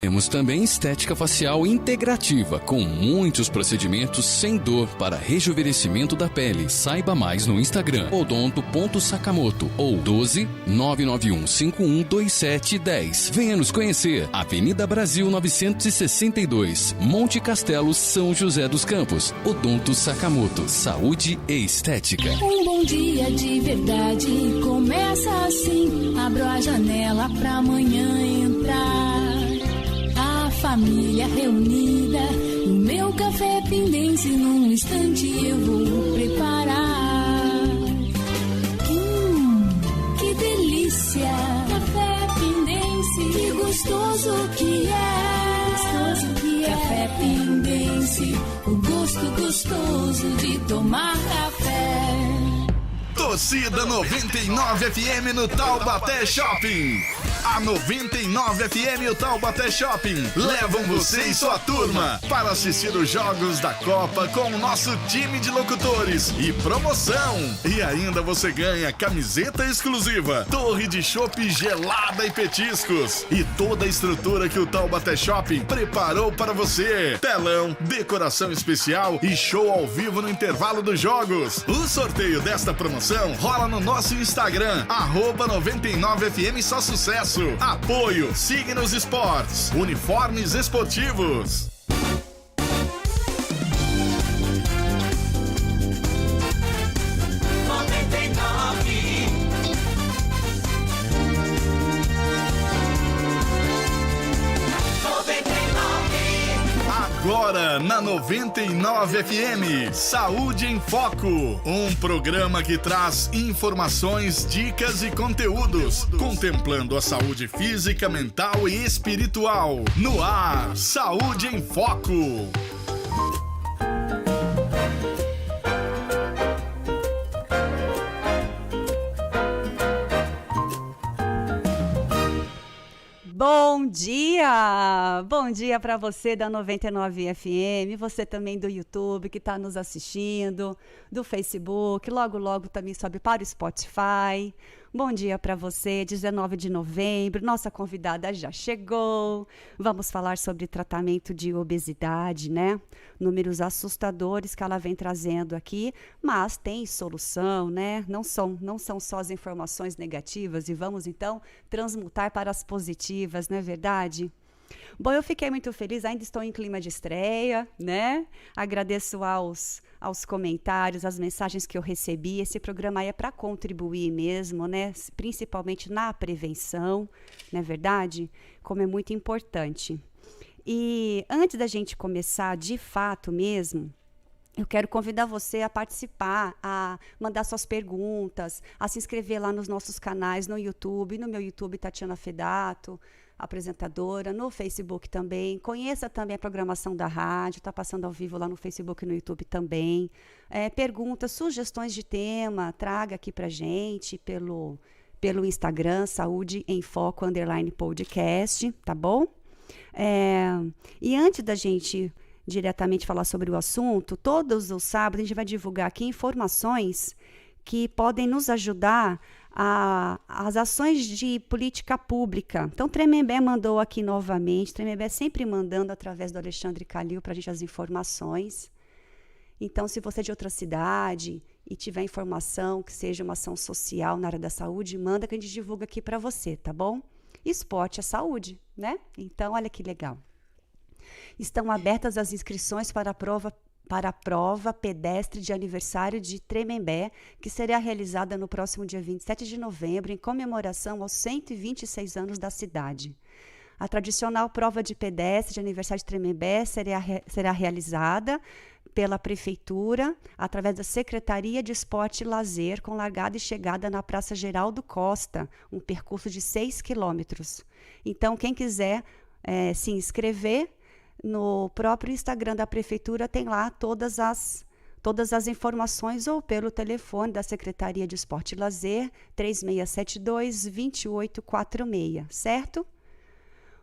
Temos também estética facial integrativa, com muitos procedimentos sem dor para rejuvenescimento da pele. Saiba mais no Instagram, odonto.sakamoto ou 12-991512710. Venha nos conhecer, Avenida Brasil 962, Monte Castelo, São José dos Campos. Odonto Sakamoto, saúde e estética. Um bom dia de verdade começa assim, abro a janela pra amanhã entrar. Família reunida, o meu café pindense, num instante eu vou preparar. Que delícia! Café pindense, que gostoso que é! Café pindense, o gosto gostoso de tomar café. Torcida 99 FM no Taubaté Shopping. A 99 FM e o Taubaté Shopping levam você e sua turma para assistir os jogos da Copa com o nosso time de locutores e promoção. E ainda você ganha camiseta exclusiva, torre de chopp gelada e petiscos e toda a estrutura que o Taubaté Shopping preparou para você. Telão, decoração especial e show ao vivo no intervalo dos jogos. O sorteio desta promoção rola no nosso Instagram, @99FM só sucesso. Apoio Signos Esportes, uniformes esportivos. Agora na 99 FM, Saúde em Foco, um programa que traz informações, dicas e conteúdos, contemplando a saúde física, mental e espiritual. No ar, Saúde em Foco. Bom dia para você da 99 FM, você também do YouTube que está nos assistindo, do Facebook, logo também sobe para o Spotify. Bom dia para você, 19 de novembro, nossa convidada já chegou. Vamos falar sobre tratamento de obesidade, né? Números assustadores que ela vem trazendo aqui, mas tem solução, né? Não são só as informações negativas e vamos então transmutar para as positivas, não é verdade? Bom, eu fiquei muito feliz, ainda estou em clima de estreia, né? Agradeço aos comentários, as mensagens que eu recebi. Esse programa aí é para contribuir mesmo, né? Principalmente na prevenção, não é verdade? Como é muito importante. E antes da gente começar de fato mesmo, eu quero convidar você a participar, a mandar suas perguntas, a se inscrever lá nos nossos canais no YouTube, no meu YouTube, Tatiana Fedato, apresentadora, no Facebook também. Conheça também a programação da rádio, está passando ao vivo lá no Facebook e no YouTube também. Perguntas, sugestões de tema, traga aqui para gente pelo Instagram, Saúde em Foco _podcast, tá bom? E antes da gente diretamente falar sobre o assunto, todos os sábados a gente vai divulgar aqui informações que podem nos ajudar as ações de política pública. Então, Tremembé mandou aqui novamente, Tremembé sempre mandando através do Alexandre Calil para a gente as informações. Então, se você é de outra cidade e tiver informação que seja uma ação social na área da saúde, manda que a gente divulga aqui para você, tá bom? Esporte é saúde, né? Então, olha que legal. Estão abertas as inscrições para a prova pedestre de aniversário de Tremembé, que será realizada no próximo dia 27 de novembro, em comemoração aos 126 anos da cidade. A tradicional prova de pedestre de aniversário de Tremembé será realizada pela Prefeitura, através da Secretaria de Esporte e Lazer, com largada e chegada na Praça Geraldo Costa, um percurso de 6 quilômetros. Então, quem quiser se inscrever, no próprio Instagram da Prefeitura tem lá todas as informações ou pelo telefone da Secretaria de Esporte e Lazer, 3672-2846, certo?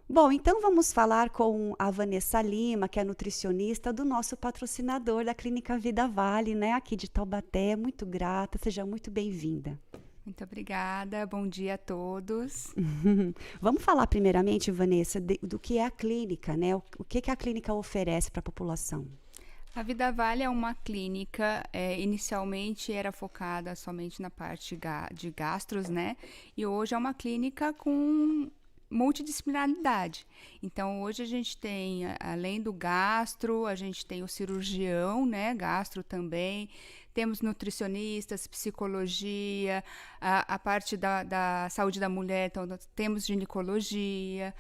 Bom, então vamos falar com a Vanessa Lima, que é nutricionista do nosso patrocinador da Clínica Vida Vale, né, aqui de Taubaté. Muito grata, seja muito bem-vinda. Muito obrigada, bom dia a todos. Vamos falar primeiramente, Vanessa, do que é a clínica, né? O que a clínica oferece para a população? A Vida Vale é uma clínica, inicialmente era focada somente na parte de gastros, né? E hoje é uma clínica com multidisciplinaridade. Então, hoje a gente tem, além do gastro, a gente tem o cirurgião, né? Gastro também. Temos nutricionistas, psicologia, a parte da saúde da mulher, então temos ginecologia,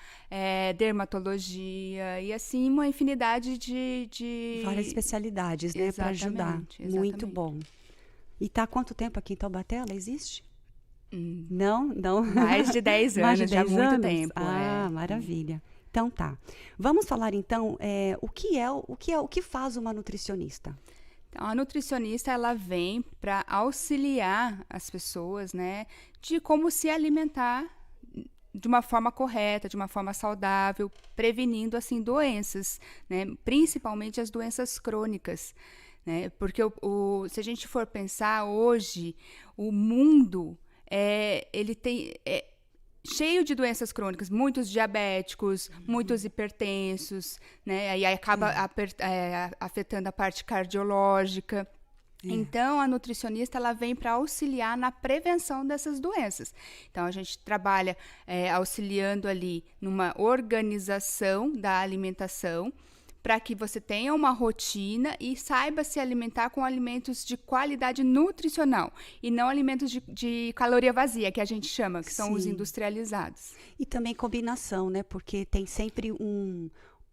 dermatologia e assim uma infinidade de... Várias especialidades, né, para ajudar. Exatamente. Muito bom. E está há quanto tempo aqui em Taubaté? Ela existe? Não? Mais de 10 anos, Mais de 10 já há muito anos? tempo. Maravilha. Então tá. Vamos falar então o que faz uma nutricionista? Então, a nutricionista, ela vem para auxiliar as pessoas, né, de como se alimentar de uma forma correta, de uma forma saudável, prevenindo, assim, doenças, né, principalmente as doenças crônicas, né, porque se a gente for pensar hoje, o mundo, ele tem... cheio de doenças crônicas, muitos diabéticos, muitos hipertensos, né? E aí acaba afetando a parte cardiológica. Então, a nutricionista, ela vem para auxiliar na prevenção dessas doenças. Então, a gente trabalha auxiliando ali numa organização da alimentação, para que você tenha uma rotina e saiba se alimentar com alimentos de qualidade nutricional e não alimentos de caloria vazia, que a gente chama, que são os industrializados. E também combinação, né? Porque tem sempre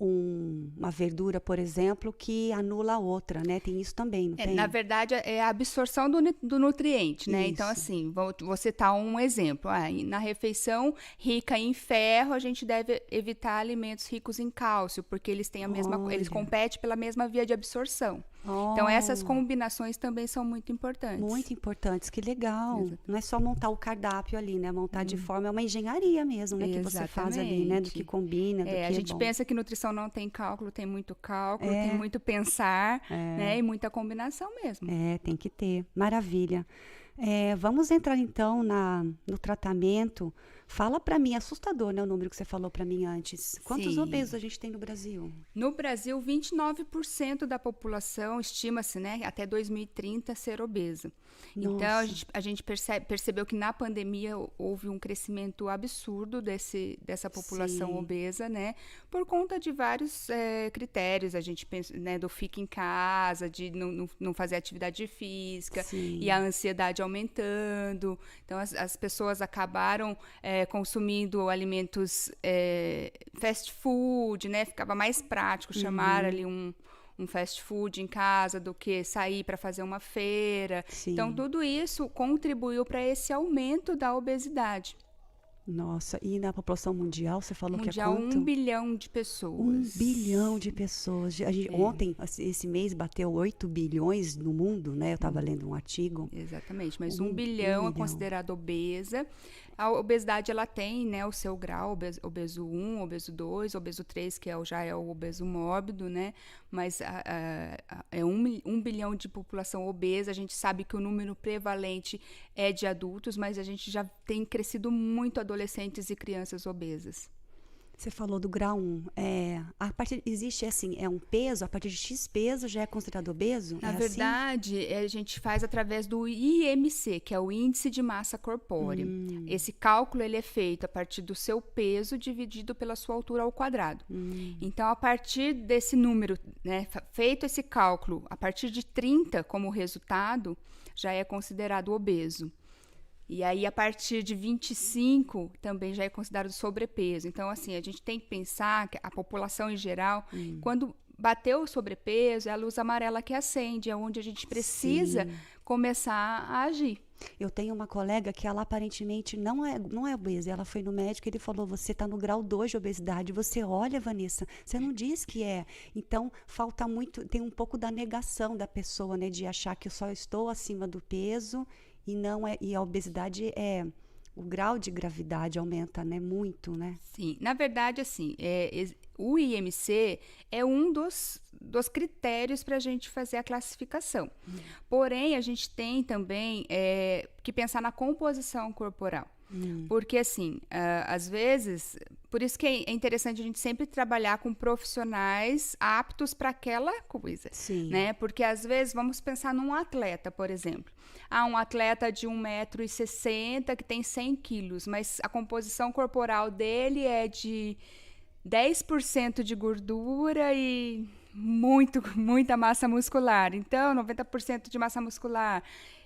uma verdura, por exemplo, que anula a outra, né? Tem isso também, não tem? Na verdade, é a absorção do nutriente, né? Isso. Então, assim, vou citar um exemplo. Na refeição rica em ferro, a gente deve evitar alimentos ricos em cálcio, porque eles têm eles competem pela mesma via de absorção. Então, essas combinações também são muito importantes. Muito importantes, que legal. Exatamente. Não é só montar o cardápio ali, né? Montar de forma, é uma engenharia mesmo, né? Que você faz ali, né? Do que combina, do que a gente pensa que nutrição não tem cálculo, tem muito cálculo, tem muito pensar, né? E muita combinação mesmo. Tem que ter. Maravilha. Vamos entrar então no tratamento. Fala para mim, assustador, né, o número que você falou para mim antes. Quantos obesos a gente tem no Brasil? No Brasil, 29% da população estima-se, né, até 2030 ser obesa. Nossa. Então, a gente percebeu que na pandemia houve um crescimento absurdo dessa população obesa, né, por conta de vários critérios. A gente pensa, né, do fica em casa, de não fazer atividade física, e a ansiedade aumentando. Então, as pessoas acabaram consumindo alimentos fast food, né? Ficava mais prático chamar ali um fast food em casa do que sair para fazer uma feira. Então, tudo isso contribuiu para esse aumento da obesidade. Nossa, e na população mundial, você falou que é quanto? 1 bilhão de pessoas. 1 bilhão de pessoas. Ontem, esse mês, bateu 8 bilhões no mundo, né? Eu estava lendo um artigo. Exatamente, mas 1 bilhão é considerado obesa. A obesidade, ela tem, né, o seu grau, obeso 1, obeso 2, obeso 3, que já é o obeso mórbido, né? Mas é 1 bilhão de população obesa. A gente sabe que o número prevalente é de adultos, mas a gente já tem crescido muito adolescentes e crianças obesas. Você falou do grau 1. Existe assim, um peso, a partir de X peso já é considerado obeso? Na verdade, a gente faz através do IMC, que é o Índice de Massa Corpórea. Esse cálculo ele é feito a partir do seu peso dividido pela sua altura ao quadrado. Então, a partir desse número, né, feito esse cálculo, a partir de 30 como resultado, já é considerado obeso. E aí, a partir de 25, também já é considerado sobrepeso. Então, assim, a gente tem que pensar que a população em geral, quando bateu o sobrepeso, é a luz amarela que acende, é onde a gente precisa começar a agir. Eu tenho uma colega que ela aparentemente não é obesa. Ela foi no médico e ele falou, você está no grau 2 de obesidade. Você olha, Vanessa, você não diz que é. Então, falta muito, tem um pouco da negação da pessoa, né? De achar que eu só estou acima do peso e não é, e a obesidade o grau de gravidade aumenta, né? Muito, né? Sim, na verdade, assim, o IMC é um dos critérios para a gente fazer a classificação. Porém, a gente tem também que pensar na composição corporal. Porque, assim, às vezes, por isso que é interessante a gente sempre trabalhar com profissionais aptos para aquela coisa. Sim. Né? Porque, às vezes, vamos pensar num atleta, por exemplo. Um atleta de 1,60 m que tem 100 quilos, mas a composição corporal dele é de 10% de gordura e muita massa muscular. Então, 90% de massa muscular.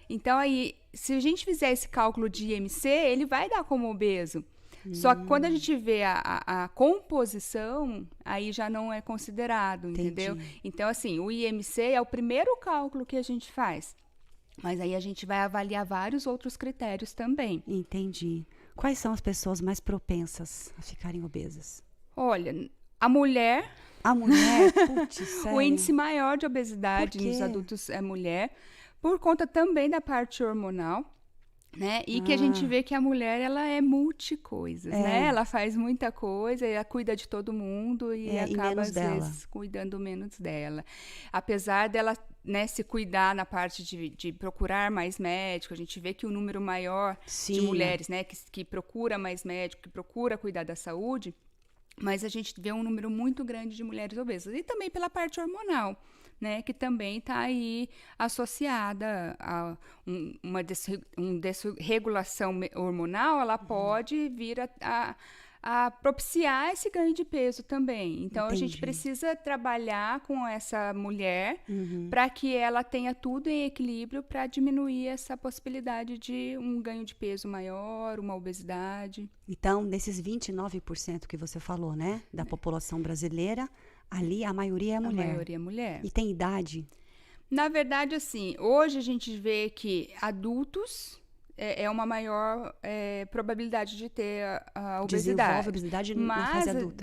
Então, aí, se a gente fizer esse cálculo de IMC, ele vai dar como obeso. Só que quando a gente vê a composição, aí já não é considerado, entendeu? Então, assim, o IMC é o primeiro cálculo que a gente faz. Mas aí a gente vai avaliar vários outros critérios também. Entendi. Quais são as pessoas mais propensas a ficarem obesas? Olha, a mulher... A mulher? Putz, sério? O índice maior de obesidade nos adultos é mulher, por conta também da parte hormonal, né? E que a gente vê que a mulher, ela é multicoisas, né? Ela faz muita coisa, ela cuida de todo mundo e acaba, às vezes, cuidando menos dela. Apesar dela, né, se cuidar na parte de procurar mais médico, a gente vê que o número maior de mulheres, né, que procura mais médico, que procura cuidar da saúde, mas a gente vê um número muito grande de mulheres obesas. E também pela parte hormonal, né, que também está aí associada a uma desregulação hormonal, ela pode vir a propiciar esse ganho de peso também. Então, a gente precisa trabalhar com essa mulher para que ela tenha tudo em equilíbrio para diminuir essa possibilidade de um ganho de peso maior, uma obesidade. Então, desses 29% que você falou, né, da população brasileira, ali a maioria é mulher. A maioria é mulher. E tem idade? Na verdade, assim, hoje a gente vê que adultos é uma maior probabilidade de ter a obesidade. Desenvolve a obesidade na fase adulta.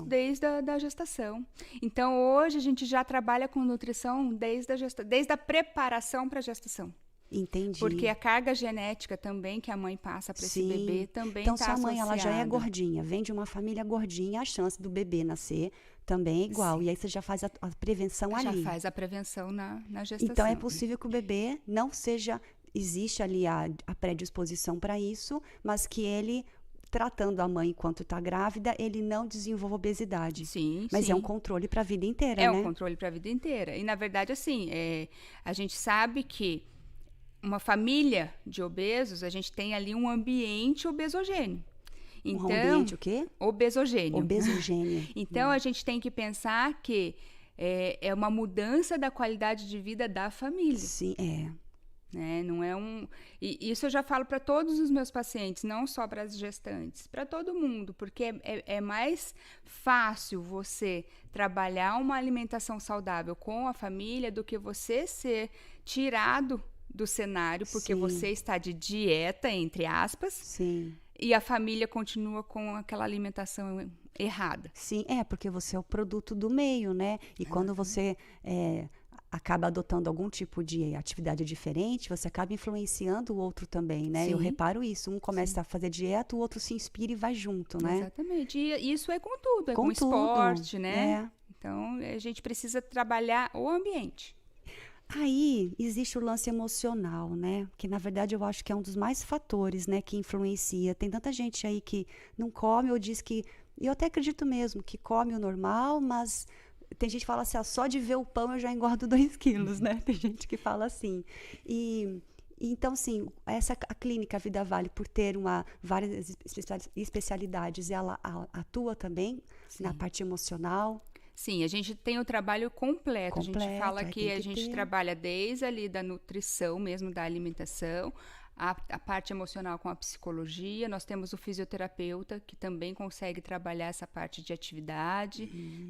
Desde a gestação. Então, hoje a gente já trabalha com nutrição desde a preparação para a gestação. Entendi. Porque a carga genética também que a mãe passa para esse bebê também está associada. Então, se a mãe ela já é gordinha, vem de uma família gordinha, a chance do bebê nascer também é igual. Sim. E aí você já faz a prevenção ali. Já faz a prevenção na gestação. Então, é possível que o bebê não seja... Existe ali a predisposição para isso, mas que ele, tratando a mãe enquanto está grávida, ele não desenvolve obesidade. Sim, mas sim. É um controle para a vida inteira, né? É um controle para a vida inteira. E, na verdade, assim, a gente sabe que uma família de obesos, a gente tem ali um ambiente obesogêneo. Então, um ambiente o quê? Obesogêneo. Obesogênio. Então, a gente tem que pensar que é uma mudança da qualidade de vida da família. Sim, Né? Não é e isso eu já falo para todos os meus pacientes, não só para as gestantes, para todo mundo, porque é mais fácil você trabalhar uma alimentação saudável com a família do que você ser tirado do cenário, porque você está de dieta, entre aspas, e a família continua com aquela alimentação errada. Sim, porque você é o produto do meio, né? E quando você acaba adotando algum tipo de atividade diferente, você acaba influenciando o outro também, né? Eu reparo isso. Um começa a fazer dieta, o outro se inspira e vai junto, né? Exatamente. E isso é com tudo, com esporte, né? Então, a gente precisa trabalhar o ambiente. Aí, existe o lance emocional, né? Que, na verdade, eu acho que é um dos mais fatores, né? Que influencia. Tem tanta gente aí que não come ou diz que... Eu até acredito mesmo que come o normal, mas... Tem gente que fala assim, só de ver o pão eu já engordo 2 quilos, né? Tem gente que fala assim. Então, sim, a clínica Vida Vale, por ter várias especialidades, ela atua também na parte emocional. Sim, a gente tem o trabalho completo. A gente fala que a gente trabalha desde ali da nutrição mesmo, da alimentação, a parte emocional com a psicologia. Nós temos o fisioterapeuta, que também consegue trabalhar essa parte de atividade,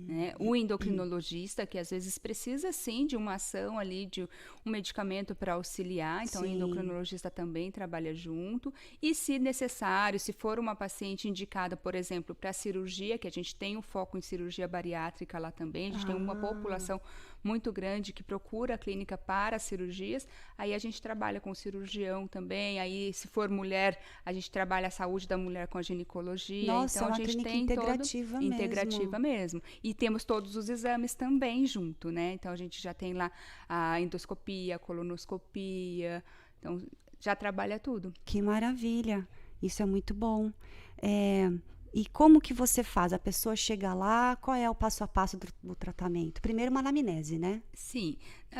né? O endocrinologista, que às vezes precisa, sim, de uma ação ali, de um medicamento para auxiliar. Então, o endocrinologista também trabalha junto. E, se necessário, se for uma paciente indicada, por exemplo, para cirurgia, que a gente tem um foco em cirurgia bariátrica lá também, a gente tem uma população muito grande que procura a clínica para cirurgias, aí a gente trabalha com o cirurgião também, também. Aí, se for mulher, a gente trabalha a saúde da mulher com a ginecologia. Nossa, então, é uma a gente clínica tem integrativa mesmo. Integrativa mesmo. E temos todos os exames também junto, né? Então, a gente já tem lá a endoscopia, a colonoscopia. Então, já trabalha tudo. Que maravilha. Isso é muito bom. E como que você faz? A pessoa chega lá, qual é o passo a passo do tratamento? Primeiro uma anamnese, né? Sim.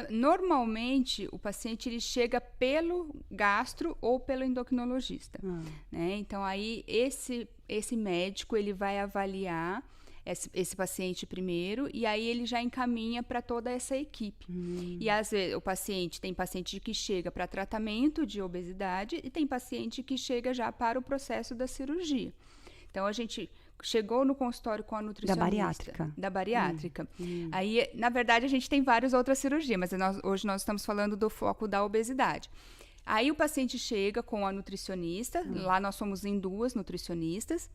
Normalmente, o paciente ele chega pelo gastro ou pelo endocrinologista. Né? Então, aí, esse médico ele vai avaliar esse paciente primeiro, e aí ele já encaminha para toda essa equipe. E às vezes tem paciente que chega para tratamento de obesidade e tem paciente que chega já para o processo da cirurgia. Então, a gente chegou no consultório com a nutricionista. Da bariátrica. Aí, na verdade, a gente tem várias outras cirurgias, mas hoje nós estamos falando do foco da obesidade. Aí, o paciente chega com a nutricionista, lá nós somos em 2 nutricionistas,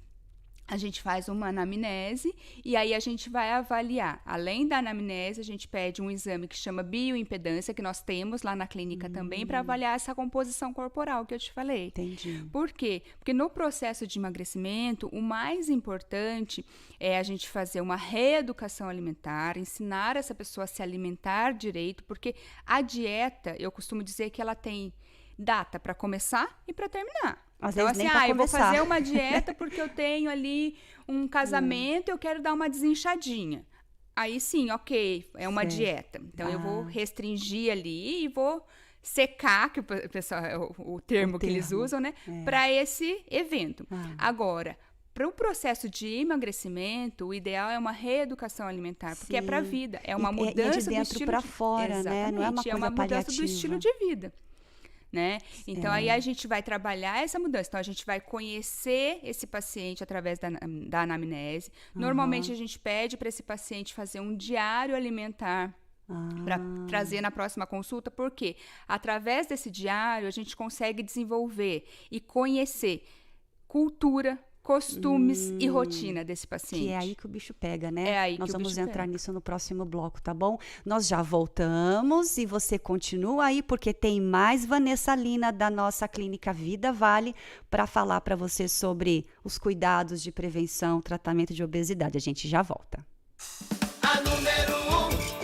a gente faz uma anamnese e aí a gente vai avaliar. Além da anamnese, a gente pede um exame que chama bioimpedância, que nós temos lá na clínica também, para avaliar essa composição corporal que eu te falei. Entendi. Por quê? Porque no processo de emagrecimento, o mais importante é a gente fazer uma reeducação alimentar, ensinar essa pessoa a se alimentar direito, porque a dieta, eu costumo dizer que ela tem data para começar e para terminar. Às então, vezes assim, nem pra eu vou começar. fazer uma dieta porque eu tenho ali um casamento, eu quero dar uma desinchadinha. Aí sim, ok, é uma dieta. Então, eu vou restringir ali e vou secar, que o pessoal, o termo que eles usam, né? Para esse evento. Agora, para o processo de emagrecimento, o ideal é uma reeducação alimentar, porque é para a vida, é uma mudança de dentro para fora, né? Não é uma coisa paliativa. Mudança do estilo de vida. Né? Então, aí a gente vai trabalhar essa mudança. Então, a gente vai conhecer esse paciente através da anamnese. Normalmente, a gente pede para esse paciente fazer um diário alimentar para trazer na próxima consulta, porque através desse diário, a gente consegue desenvolver e conhecer cultura, costumes e rotina desse paciente. Que é aí que o bicho pega, né? É aí Nós que o vamos bicho entrar pega. nisso no próximo bloco, tá bom? Nós já voltamos e você continua aí, porque tem mais Vanessa Lina da nossa clínica Vida Vale para falar para você sobre os cuidados de prevenção, tratamento de obesidade. A gente já volta. A número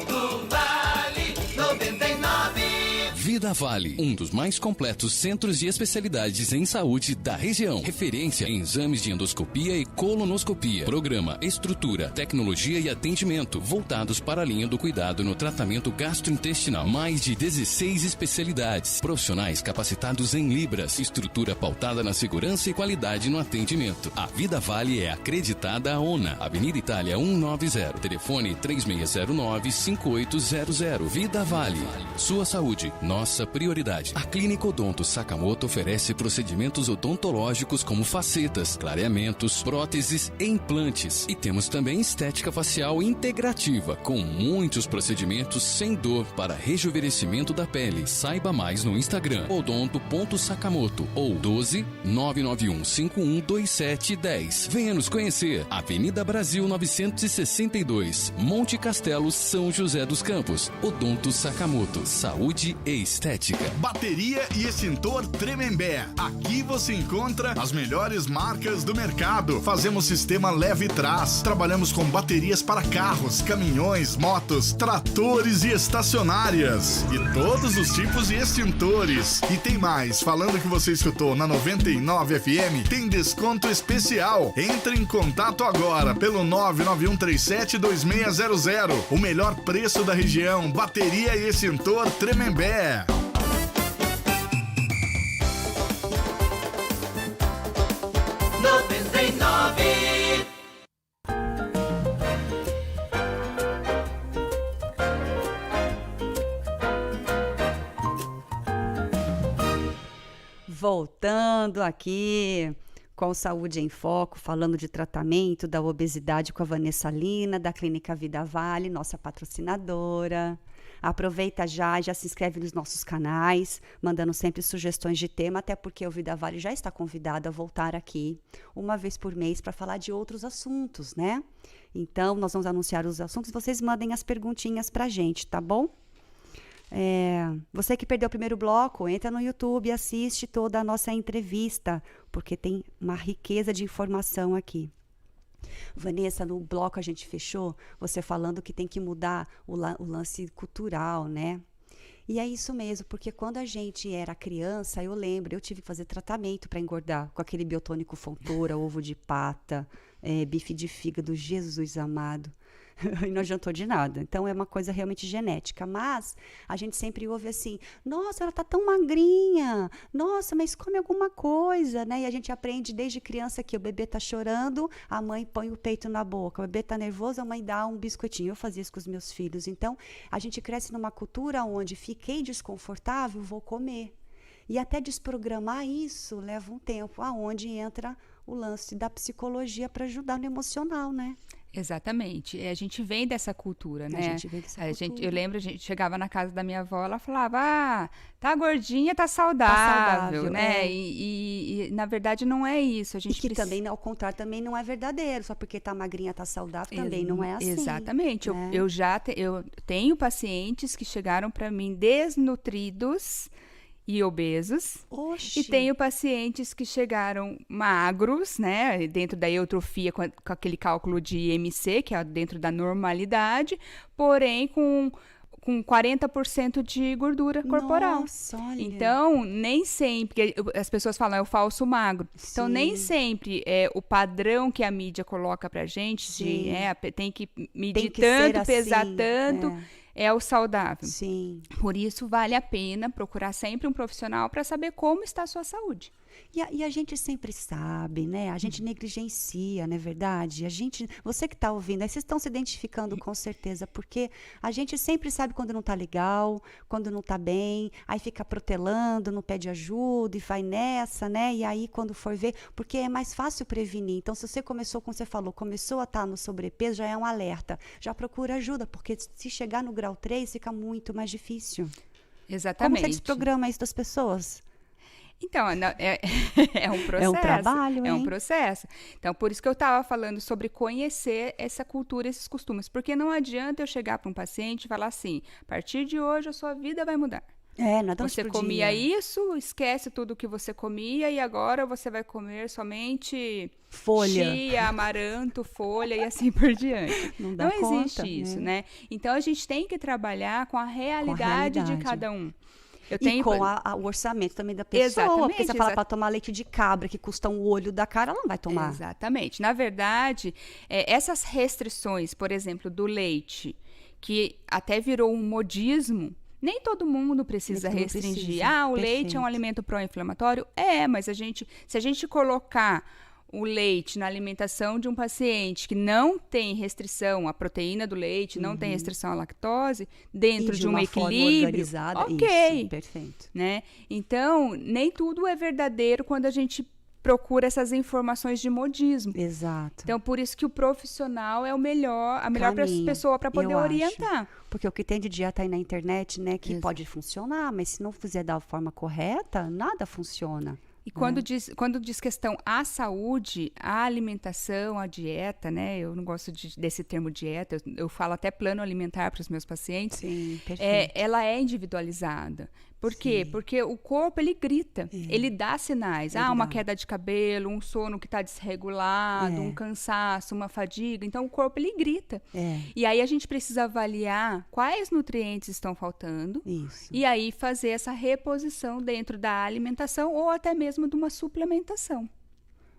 1 do Vale 99. Vida Vale, um dos mais completos centros de especialidades em saúde da região. Referência em exames de endoscopia e colonoscopia. Programa, estrutura, tecnologia e atendimento voltados para a linha do cuidado no tratamento gastrointestinal. Mais de 16 especialidades. Profissionais capacitados em Libras. Estrutura pautada na segurança e qualidade no atendimento. A Vida Vale é acreditada à ONA. Avenida Itália 190. Telefone 3609-5800. Vida Vale. Sua saúde, nossa prioridade. A Clínica Odonto Sakamoto oferece procedimentos odontológicos como facetas, clareamentos, próteses e implantes. E temos também estética facial integrativa, com muitos procedimentos sem dor para rejuvenescimento da pele. Saiba mais no Instagram, odonto.sakamoto ou 12-991-512710. Venha nos conhecer. Avenida Brasil 962, Monte Castelo, São José dos Campos. Odonto Sakamoto, saúde e estética. Bateria e extintor Tremembé. Aqui você encontra as melhores marcas do mercado. Fazemos sistema leve trás. Trabalhamos com baterias para carros, caminhões, motos, tratores e estacionárias. E todos os tipos de extintores. E tem mais, falando que você escutou na 99 FM, tem desconto especial. Entre em contato agora pelo 991372600. O melhor preço da região. Bateria e extintor Tremembé. Voltando aqui com Saúde em Foco, falando de tratamento da obesidade com a Vanessa Lina, da Clínica Vida Vale, nossa patrocinadora. Aproveita já se inscreve nos nossos canais, mandando sempre sugestões de tema, até porque o Vida Vale já está convidado a voltar aqui uma vez por mês para falar de outros assuntos, né? Então, nós vamos anunciar os assuntos, vocês mandem as perguntinhas para a gente, tá bom? Você que perdeu o primeiro bloco, entra no YouTube e assiste toda a nossa entrevista, porque tem uma riqueza de informação aqui. Vanessa, no bloco a gente fechou, você falando que tem que mudar o lance cultural, né? E é isso mesmo, porque quando a gente era criança, eu lembro, eu tive que fazer tratamento para engordar, com aquele biotônico Fontoura, ovo de pata, bife de fígado, Jesus amado. E não adiantou de nada. Então, é uma coisa realmente genética. Mas a gente sempre ouve assim, nossa, ela tá tão magrinha. Nossa, mas come alguma coisa, né? E a gente aprende desde criança que o bebê tá chorando, a mãe põe o peito na boca. O bebê tá nervoso, a mãe dá um biscoitinho. Eu fazia isso com os meus filhos. Então, a gente cresce numa cultura onde fiquei desconfortável, vou comer. E até desprogramar isso leva um tempo, aonde entra o lance da psicologia para ajudar no emocional, né? Exatamente. A gente vem dessa cultura, né? A gente vem dessa cultura. Eu lembro, a gente chegava na casa da minha avó, ela falava, tá gordinha, tá saudável, né? E na verdade não é isso. A gente também, ao contrário, também não é verdadeiro. Só porque tá magrinha, tá saudável, também não é assim. Exatamente. Né? Eu tenho pacientes que chegaram para mim desnutridos e obesos. Oxi. E tenho pacientes que chegaram magros, né, dentro da eutrofia, com aquele cálculo de IMC, que é dentro da normalidade, porém com 40% de gordura corporal. Nossa, olha. Então, nem sempre, as pessoas falam, é o falso magro. Sim. Então, nem sempre é o padrão que a mídia coloca pra gente, tem que medir tanto, pesar tanto, é o saudável. Sim. Por isso, vale a pena procurar sempre um profissional para saber como está a sua saúde. E a gente sempre sabe, né? A gente negligencia, não é verdade? Você que está ouvindo, aí vocês estão se identificando com certeza, porque a gente sempre sabe quando não está legal, quando não está bem, aí fica protelando, não pede ajuda e vai nessa, né? E aí quando for ver, porque é mais fácil prevenir. Então, se você começou, como você falou, começou a estar no sobrepeso, já é um alerta. Já procura ajuda, porque se chegar no grau 3, fica muito mais difícil. Exatamente. Como você desprograma isso das pessoas? Então, é um processo. É um trabalho, hein? É um processo. Então, por isso que eu estava falando sobre conhecer essa cultura, esses costumes. Porque não adianta eu chegar para um paciente e falar assim, a partir de hoje a sua vida vai mudar. Nada Você comia isso, esquece tudo que você comia e agora você vai comer somente folha, chia, amaranto, folha e assim por diante. Não existe isso, né? Então, a gente tem que trabalhar com a realidade de cada um. Com o orçamento também da pessoa. Exatamente, porque você fala para tomar leite de cabra, que custa um olho da cara, ela não vai tomar. Exatamente. Na verdade, essas restrições, por exemplo, do leite, que até virou um modismo, nem todo mundo precisa restringir. O leite é um alimento pró-inflamatório? Mas se a gente colocar o leite na alimentação de um paciente que não tem restrição à proteína do leite, não tem restrição à lactose, dentro de um equilíbrio, ok. Isso, perfeito. Né? Então, nem tudo é verdadeiro quando a gente procura essas informações de modismo. Exato. Então, por isso que o profissional é a melhor pessoa para poder orientar. Porque o que tem de dieta aí na internet, né, que pode funcionar, mas se não fizer da forma correta, nada funciona. E quando diz questão à saúde, a alimentação, a dieta, né? Eu não gosto desse termo dieta, eu falo até plano alimentar para os meus pacientes. Sim, perfeito. Ela é individualizada. Por quê? Porque o corpo, ele grita, ele dá sinais. Uma queda de cabelo, um sono que está desregulado, um cansaço, uma fadiga. Então, o corpo, ele grita. E aí, a gente precisa avaliar quais nutrientes estão faltando. Isso. E aí, fazer essa reposição dentro da alimentação ou até mesmo de uma suplementação.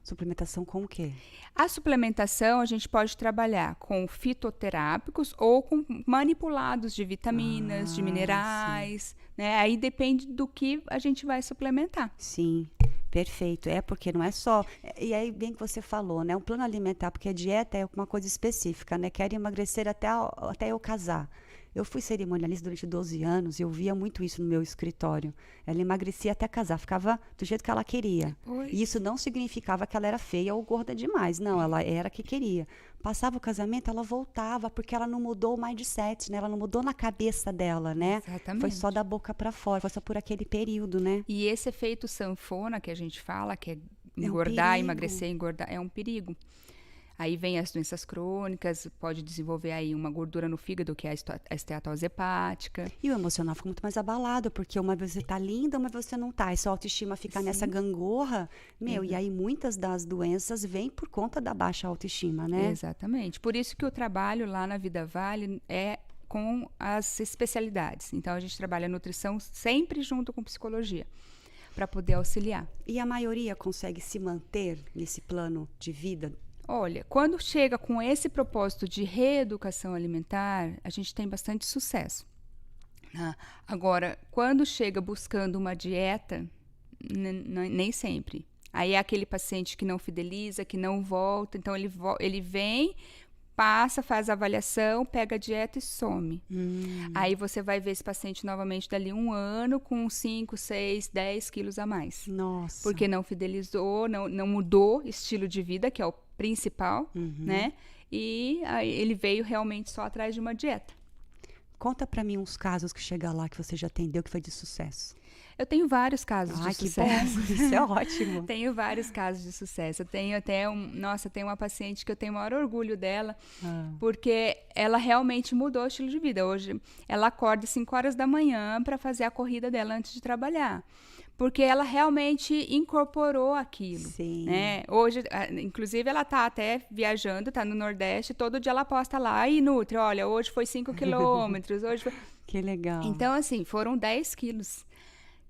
Suplementação com o quê? A suplementação a gente pode trabalhar com fitoterápicos ou com manipulados de vitaminas, de minerais, né? Aí depende do que a gente vai suplementar. Sim, perfeito. Porque não é só... E aí, bem que você falou, né? Um plano alimentar, porque a dieta é uma coisa específica, né? Quero emagrecer até eu casar. Eu fui cerimonialista durante 12 anos e eu via muito isso no meu escritório. Ela emagrecia até casar, ficava do jeito que ela queria. E isso não significava que ela era feia ou gorda demais. Não, ela era que queria. Passava o casamento, ela voltava, porque ela não mudou o mindset, né? Ela não mudou na cabeça dela, né? Exatamente. Foi só da boca para fora, foi só por aquele período, né? E esse efeito sanfona que a gente fala, que é engordar, emagrecer, engordar, é um perigo. Aí vem as doenças crônicas, pode desenvolver aí uma gordura no fígado, que é a esteatose hepática. E o emocional fica muito mais abalado, porque uma vez você tá linda, uma vez você não tá. E sua autoestima fica nessa gangorra. E aí muitas das doenças vêm por conta da baixa autoestima, né? Exatamente. Por isso que o trabalho lá na Vida Vale é com as especialidades. Então, a gente trabalha nutrição sempre junto com psicologia, para poder auxiliar. E a maioria consegue se manter nesse plano de vida? Olha, quando chega com esse propósito de reeducação alimentar, a gente tem bastante sucesso. Agora, quando chega buscando uma dieta, nem sempre. Aí é aquele paciente que não fideliza, que não volta. Então, ele vem, passa, faz a avaliação, pega a dieta e some. Aí você vai ver esse paciente novamente dali 1 ano com 5, 6, 10 quilos a mais. Nossa. Porque não fidelizou, não mudou estilo de vida, que é o principal, né? E aí ele veio realmente só atrás de uma dieta. Conta pra mim uns casos que chega lá que você já atendeu que foi de sucesso. Eu tenho vários casos de que sucesso. bom. Isso é ótimo. Tenho vários casos de sucesso. Eu tenho até tem uma paciente que eu tenho o maior orgulho dela, porque ela realmente mudou o estilo de vida. Hoje, ela acorda 5 horas da manhã para fazer a corrida dela antes de trabalhar. Porque ela realmente incorporou aquilo. Sim. Né? Hoje, inclusive, ela está até viajando, está no Nordeste, todo dia ela posta lá, e Nutri, olha, hoje foi 5 quilômetros, hoje foi... Que legal. Então, assim, foram 10 quilos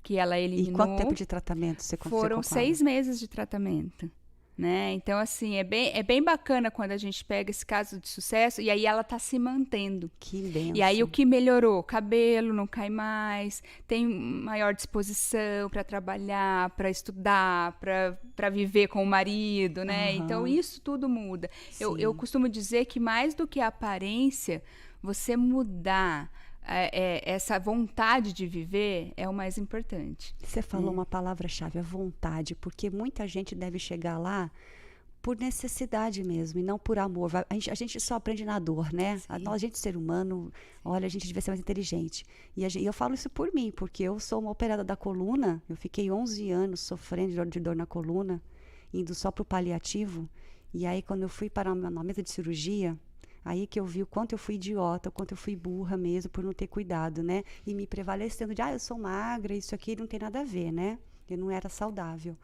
que ela eliminou. E quanto tempo de tratamento você conseguiu? Foram 6 meses de tratamento. Né? Então, assim, é bem bacana quando a gente pega esse caso de sucesso e aí ela tá se mantendo. Que bênção. E aí o que melhorou? Cabelo não cai mais, tem maior disposição para trabalhar, para estudar, para viver com o marido, né? Então, isso tudo muda. Eu costumo dizer que mais do que a aparência, você mudar essa vontade de viver é o mais importante. Você falou uma palavra-chave, a vontade, porque muita gente deve chegar lá por necessidade mesmo, e não por amor. A gente só aprende na dor, né? A gente, ser humano, olha, a gente devia ser mais inteligente. E eu falo isso por mim, porque eu sou uma operada da coluna, eu fiquei 11 anos sofrendo de dor na coluna, indo só para o paliativo, e aí quando eu fui para uma mesa de cirurgia, aí que eu vi o quanto eu fui idiota, o quanto eu fui burra mesmo por não ter cuidado, né? E me prevalecendo de, eu sou magra, isso aqui não tem nada a ver, né? Eu não era saudável.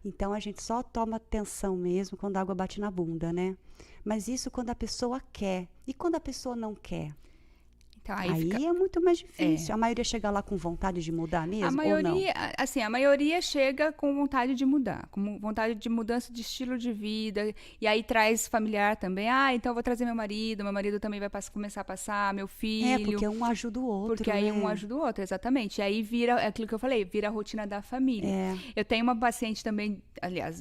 Então, a gente só toma atenção mesmo quando a água bate na bunda, né? Mas isso quando a pessoa quer. E quando a pessoa não quer? Então, aí é muito mais difícil. A maioria chega lá com vontade de mudar mesmo, ou não? Assim, a maioria chega com vontade de mudar, com vontade de mudança de estilo de vida, e aí traz familiar também. Então eu vou trazer meu marido também vai começar a passar, meu filho. Porque um ajuda o outro, porque aí um ajuda o outro, exatamente. E aí vira, aquilo que eu falei, vira a rotina da família. Eu tenho uma paciente também, aliás,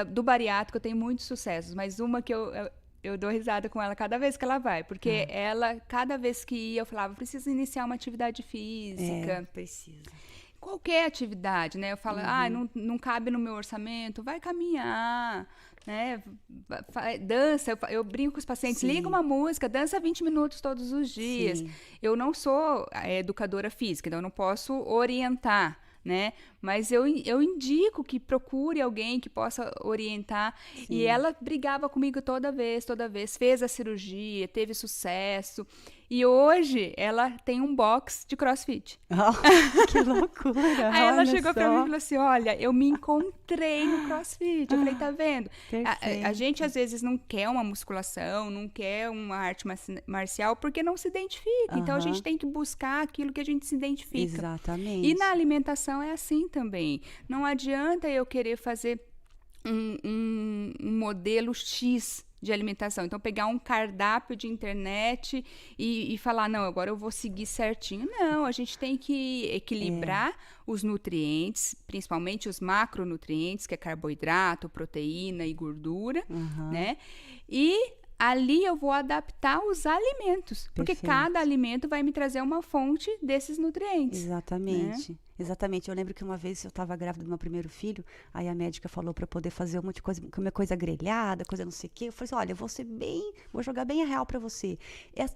do bariátrico eu tenho muitos sucessos, mas uma que eu dou risada com ela cada vez que ela vai, porque ela, cada vez que ia, eu falava, preciso iniciar uma atividade física. Precisa. Qualquer atividade, né? Eu falo, não cabe no meu orçamento, vai caminhar, né? Dança, eu brinco com os pacientes, liga uma música, dança 20 minutos todos os dias. Eu não sou educadora física, então eu não posso orientar, né? Mas eu indico que procure alguém que possa orientar. E ela brigava comigo toda vez, fez a cirurgia, teve sucesso. E hoje ela tem um box de CrossFit. Que loucura! Aí ela chegou pra mim e falou assim, olha, eu me encontrei no CrossFit. Eu falei, tá vendo? A gente às vezes não quer uma musculação, não quer uma arte marcial, porque não se identifica. Então a gente tem que buscar aquilo que a gente se identifica. Exatamente. E na alimentação é assim também. Não adianta eu querer fazer um modelo X de alimentação. Então, pegar um cardápio de internet e falar, não, agora eu vou seguir certinho. Não, a gente tem que equilibrar os nutrientes, principalmente os macronutrientes, que é carboidrato, proteína e gordura, né? E ali eu vou adaptar os alimentos, porque cada alimento vai me trazer uma fonte desses nutrientes. Exatamente. Né? Exatamente. Eu lembro que uma vez eu estava grávida do meu primeiro filho, aí a médica falou para poder fazer um monte de coisa, comer coisa grelhada, coisa não sei o quê. Eu falei assim, olha, vou jogar bem a real para você.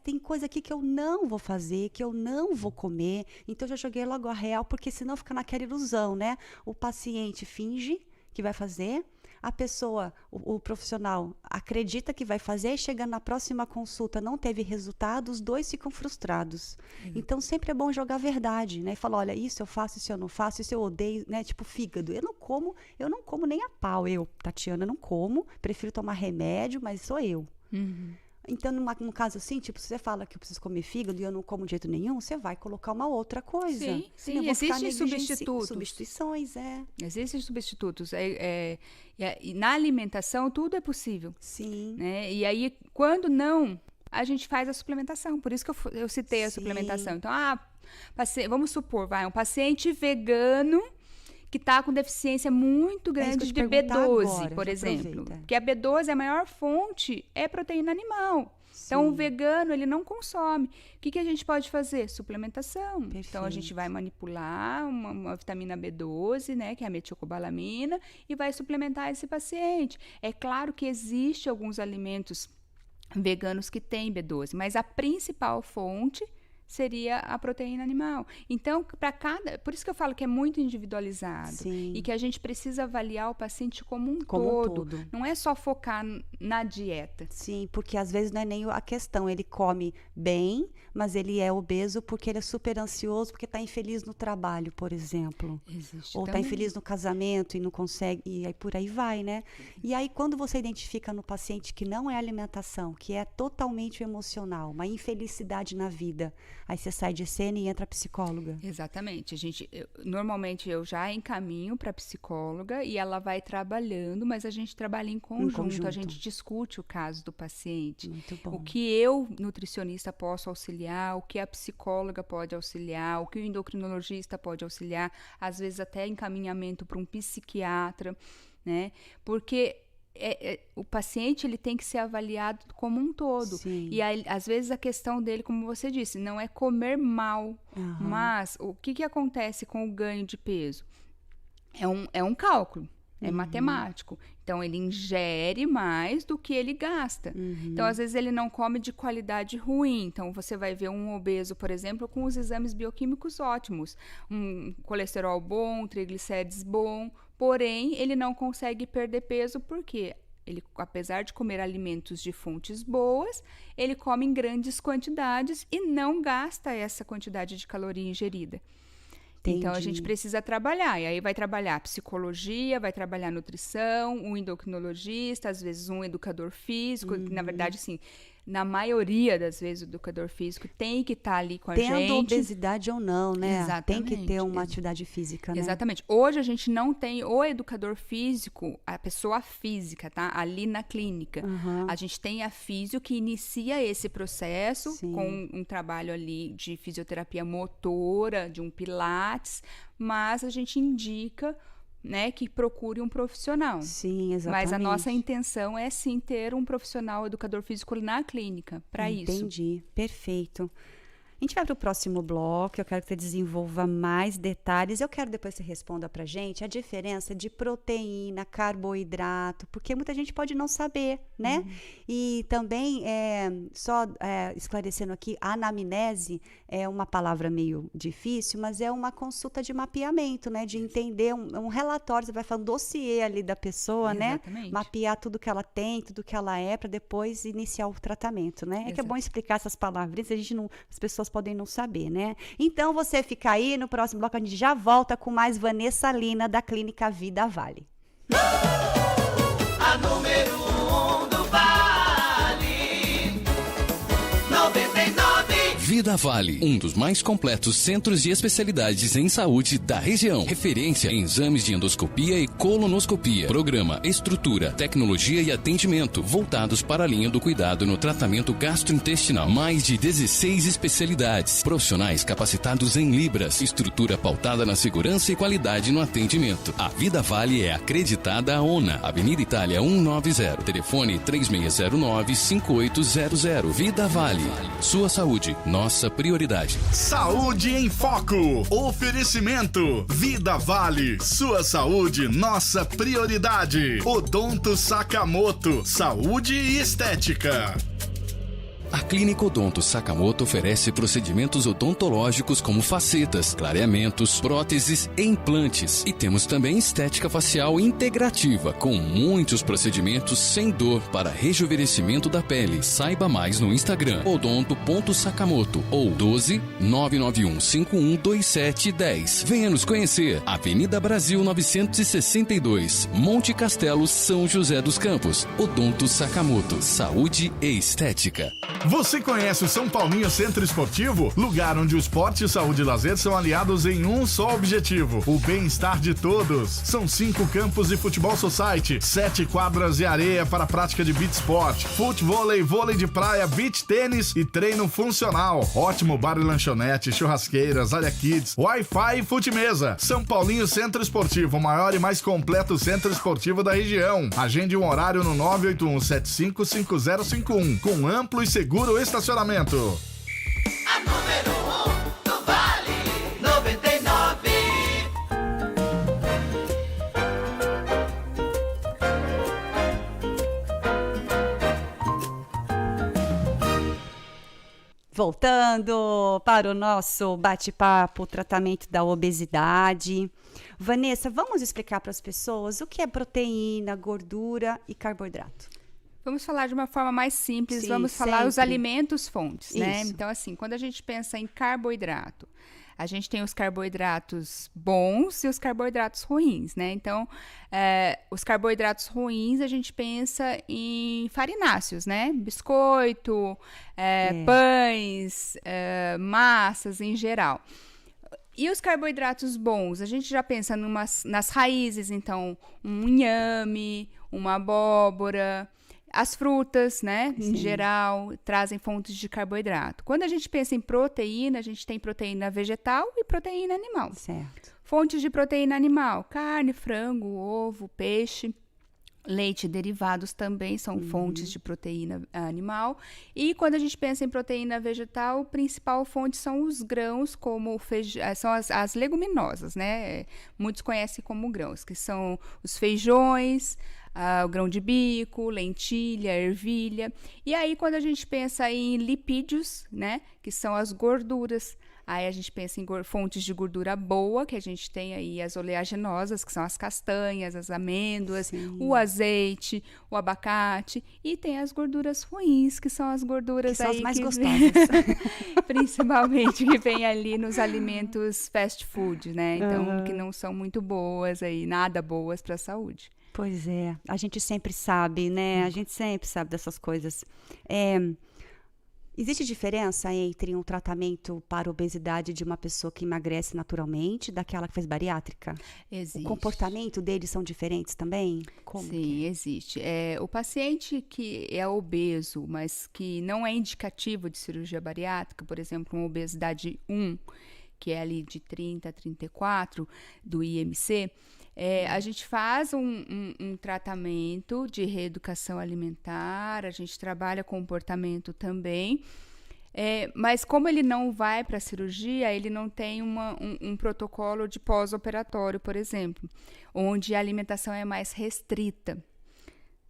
Tem coisa aqui que eu não vou fazer, que eu não vou comer. Então eu já joguei logo a real, porque senão fica naquela ilusão, né? O paciente finge que vai fazer, a pessoa, o profissional, acredita que vai fazer, chegando na próxima consulta, não teve resultado, os dois ficam frustrados. Então, sempre é bom jogar a verdade, né? E falar, olha, isso eu faço, isso eu não faço, isso eu odeio, né? Tipo, fígado. Eu não como nem a pau, Tatiana, não como, prefiro tomar remédio, mas sou eu. Então, num caso assim, tipo, se você fala que eu preciso comer fígado e eu não como de jeito nenhum, você vai colocar uma outra coisa. Sim. Existem substitutos. Substituições, Existem substitutos. E na alimentação, tudo é possível. Sim. Né? E aí, quando não, a gente faz a suplementação. Por isso que eu citei a suplementação. Então, vamos supor, um paciente vegano que está com deficiência muito grande de B12, agora, por exemplo. Porque a B12, a maior fonte é proteína animal. Sim. Então, o vegano, ele não consome. O que a gente pode fazer? Suplementação. Perfeito. Então, a gente vai manipular uma vitamina B12, né, que é a metilcobalamina, e vai suplementar esse paciente. É claro que existe alguns alimentos veganos que têm B12, mas a principal fonte seria a proteína animal. Então, por isso que eu falo que é muito individualizado. Sim. E que a gente precisa avaliar o paciente como um todo. Não é só focar na dieta. Sim, porque às vezes não é nem a questão. Ele come bem, mas ele é obeso porque ele é super ansioso, porque está infeliz no trabalho, por exemplo. Existe ou está infeliz no casamento e não consegue, e aí por aí vai, né? E aí, quando você identifica no paciente que não é alimentação, que é totalmente emocional, uma infelicidade na vida, aí você sai de cena e entra a psicóloga. Exatamente. Normalmente eu já encaminho para a psicóloga e ela vai trabalhando, mas a gente trabalha em conjunto. A gente discute o caso do paciente. Muito bom. O que eu, nutricionista, posso auxiliar, o que a psicóloga pode auxiliar, o que o endocrinologista pode auxiliar, às vezes até encaminhamento para um psiquiatra, né? Porque o paciente, ele tem que ser avaliado como um todo. Sim. E aí, às vezes a questão dele, como você disse, não é comer mal, mas o que acontece com o ganho de peso? É um cálculo, é matemático. Então, ele ingere mais do que ele gasta. Então, às vezes, ele não come de qualidade ruim. Então, você vai ver um obeso, por exemplo, com os exames bioquímicos ótimos. Um colesterol bom, triglicérides bom. Porém, ele não consegue perder peso porque ele, apesar de comer alimentos de fontes boas, ele come em grandes quantidades e não gasta essa quantidade de caloria ingerida. Entendi. Então, a gente precisa trabalhar. E aí vai trabalhar psicologia, vai trabalhar nutrição, um endocrinologista, às vezes um educador físico, que na verdade, assim, na maioria das vezes o educador físico tem que estar ali com a gente. Tendo obesidade ou não, né? Exatamente. Tem que ter uma atividade física, né? Exatamente. Hoje a gente não tem o educador físico, a pessoa física, tá? Ali na clínica. A gente tem a físio que inicia esse processo. Sim. Com um trabalho ali de fisioterapia motora, de um pilates, mas a gente indica, né, que procure um profissional. Sim, exatamente. Mas a nossa intenção é sim ter um profissional educador físico na clínica para isso. Entendi, perfeito. A gente vai para o próximo bloco, eu quero que você desenvolva mais detalhes. Eu quero depois que você responda para a gente a diferença de proteína, carboidrato, porque muita gente pode não saber, né? E também, esclarecendo aqui, a anamnese é uma palavra meio difícil, mas é uma consulta de mapeamento, né? De entender um relatório, você vai falar um dossiê ali da pessoa, Exatamente. Né? Mapear tudo que ela tem, tudo que ela é, para depois iniciar o tratamento, né? É que é bom explicar essas palavrinhas, as pessoas podem não saber, né? Então, você fica aí, no próximo bloco a gente já volta com mais Vanessa Lina, da Clínica Vida Vale. A número 1 do Vale, 99. Vida Vale, um dos mais completos centros de especialidades em saúde da região. Referência em exames de endoscopia e colonoscopia. Programa, estrutura, tecnologia e atendimento voltados para a linha do cuidado no tratamento gastrointestinal. Mais de 16 especialidades. Profissionais capacitados em libras. Estrutura pautada na segurança e qualidade no atendimento. A Vida Vale é acreditada à ONA. Avenida Itália 190. Telefone 3609-5800. Vida Vale. Sua saúde, nossa prioridade. Saúde em Foco. Oferecimento. Vida Vale. Sua saúde, nossa prioridade. Odonto Sakamoto. Saúde e estética. A Clínica Odonto Sakamoto oferece procedimentos odontológicos como facetas, clareamentos, próteses e implantes. E temos também estética facial integrativa, com muitos procedimentos sem dor para rejuvenescimento da pele. Saiba mais no Instagram, odonto.sakamoto ou 12 991 51 2710. Venha nos conhecer. Avenida Brasil 962, Monte Castelo, São José dos Campos. Odonto Sakamoto, saúde e estética. Você conhece o São Paulinho Centro Esportivo? Lugar onde o esporte, saúde e lazer são aliados em um só objetivo: o bem-estar de todos. São 5 campos de futebol society, 7 quadras de areia para a prática de beach sport, futevôlei, vôlei de praia, beach tênis e treino funcional. Ótimo bar e lanchonete, churrasqueiras, área kids, Wi-Fi e fute-mesa. São Paulinho Centro Esportivo, o maior e mais completo centro esportivo da região. Agende um horário no 981-755051, com amplo e seguro estacionamento. A número 1 do Vale 99. Voltando para o nosso bate-papo, tratamento da obesidade. Vanessa, vamos explicar para as pessoas o que é proteína, gordura e carboidrato. Vamos falar de uma forma mais simples, Sim, vamos falar os sempre. alimentos fontes, né? Isso. Então, assim, quando a gente pensa em carboidrato, a gente tem os carboidratos bons e os carboidratos ruins, né? Então, os carboidratos ruins, a gente pensa em farináceos, né? Biscoito, pães, massas em geral. E os carboidratos bons, a gente já pensa nas raízes, então, um inhame, uma abóbora. As frutas, né, em geral, trazem fontes de carboidrato. Quando a gente pensa em proteína, a gente tem proteína vegetal e proteína animal. Certo. Fontes de proteína animal: carne, frango, ovo, peixe. Leite e derivados também são fontes de proteína animal. E quando a gente pensa em proteína vegetal, a principal fonte são os grãos, como são as leguminosas, né? Muitos conhecem como grãos, que são os feijões, o grão de bico, lentilha, ervilha. E aí, quando a gente pensa em lipídios, né, que são as gorduras, aí a gente pensa em fontes de gordura boa, que a gente tem aí as oleaginosas, que são as castanhas, as amêndoas, Sim. o azeite, o abacate. E tem as gorduras ruins, que são as gorduras Que são aí as mais que gostosas. principalmente que vem ali nos alimentos fast food, né? Então, que não são muito boas aí, nada boas para a saúde. Pois é, a gente sempre sabe, né? A gente sempre sabe dessas coisas. Existe diferença entre um tratamento para obesidade de uma pessoa que emagrece naturalmente daquela que faz bariátrica? Existe. O comportamento deles são diferentes também? Como Sim, que é? existe. O paciente que é obeso, mas que não é indicativo de cirurgia bariátrica, por exemplo, uma obesidade 1, que é ali de 30 a 34 do IMC, a gente faz um tratamento de reeducação alimentar, a gente trabalha comportamento também, mas como ele não vai para a cirurgia, ele não tem um protocolo de pós-operatório, por exemplo, onde a alimentação é mais restrita.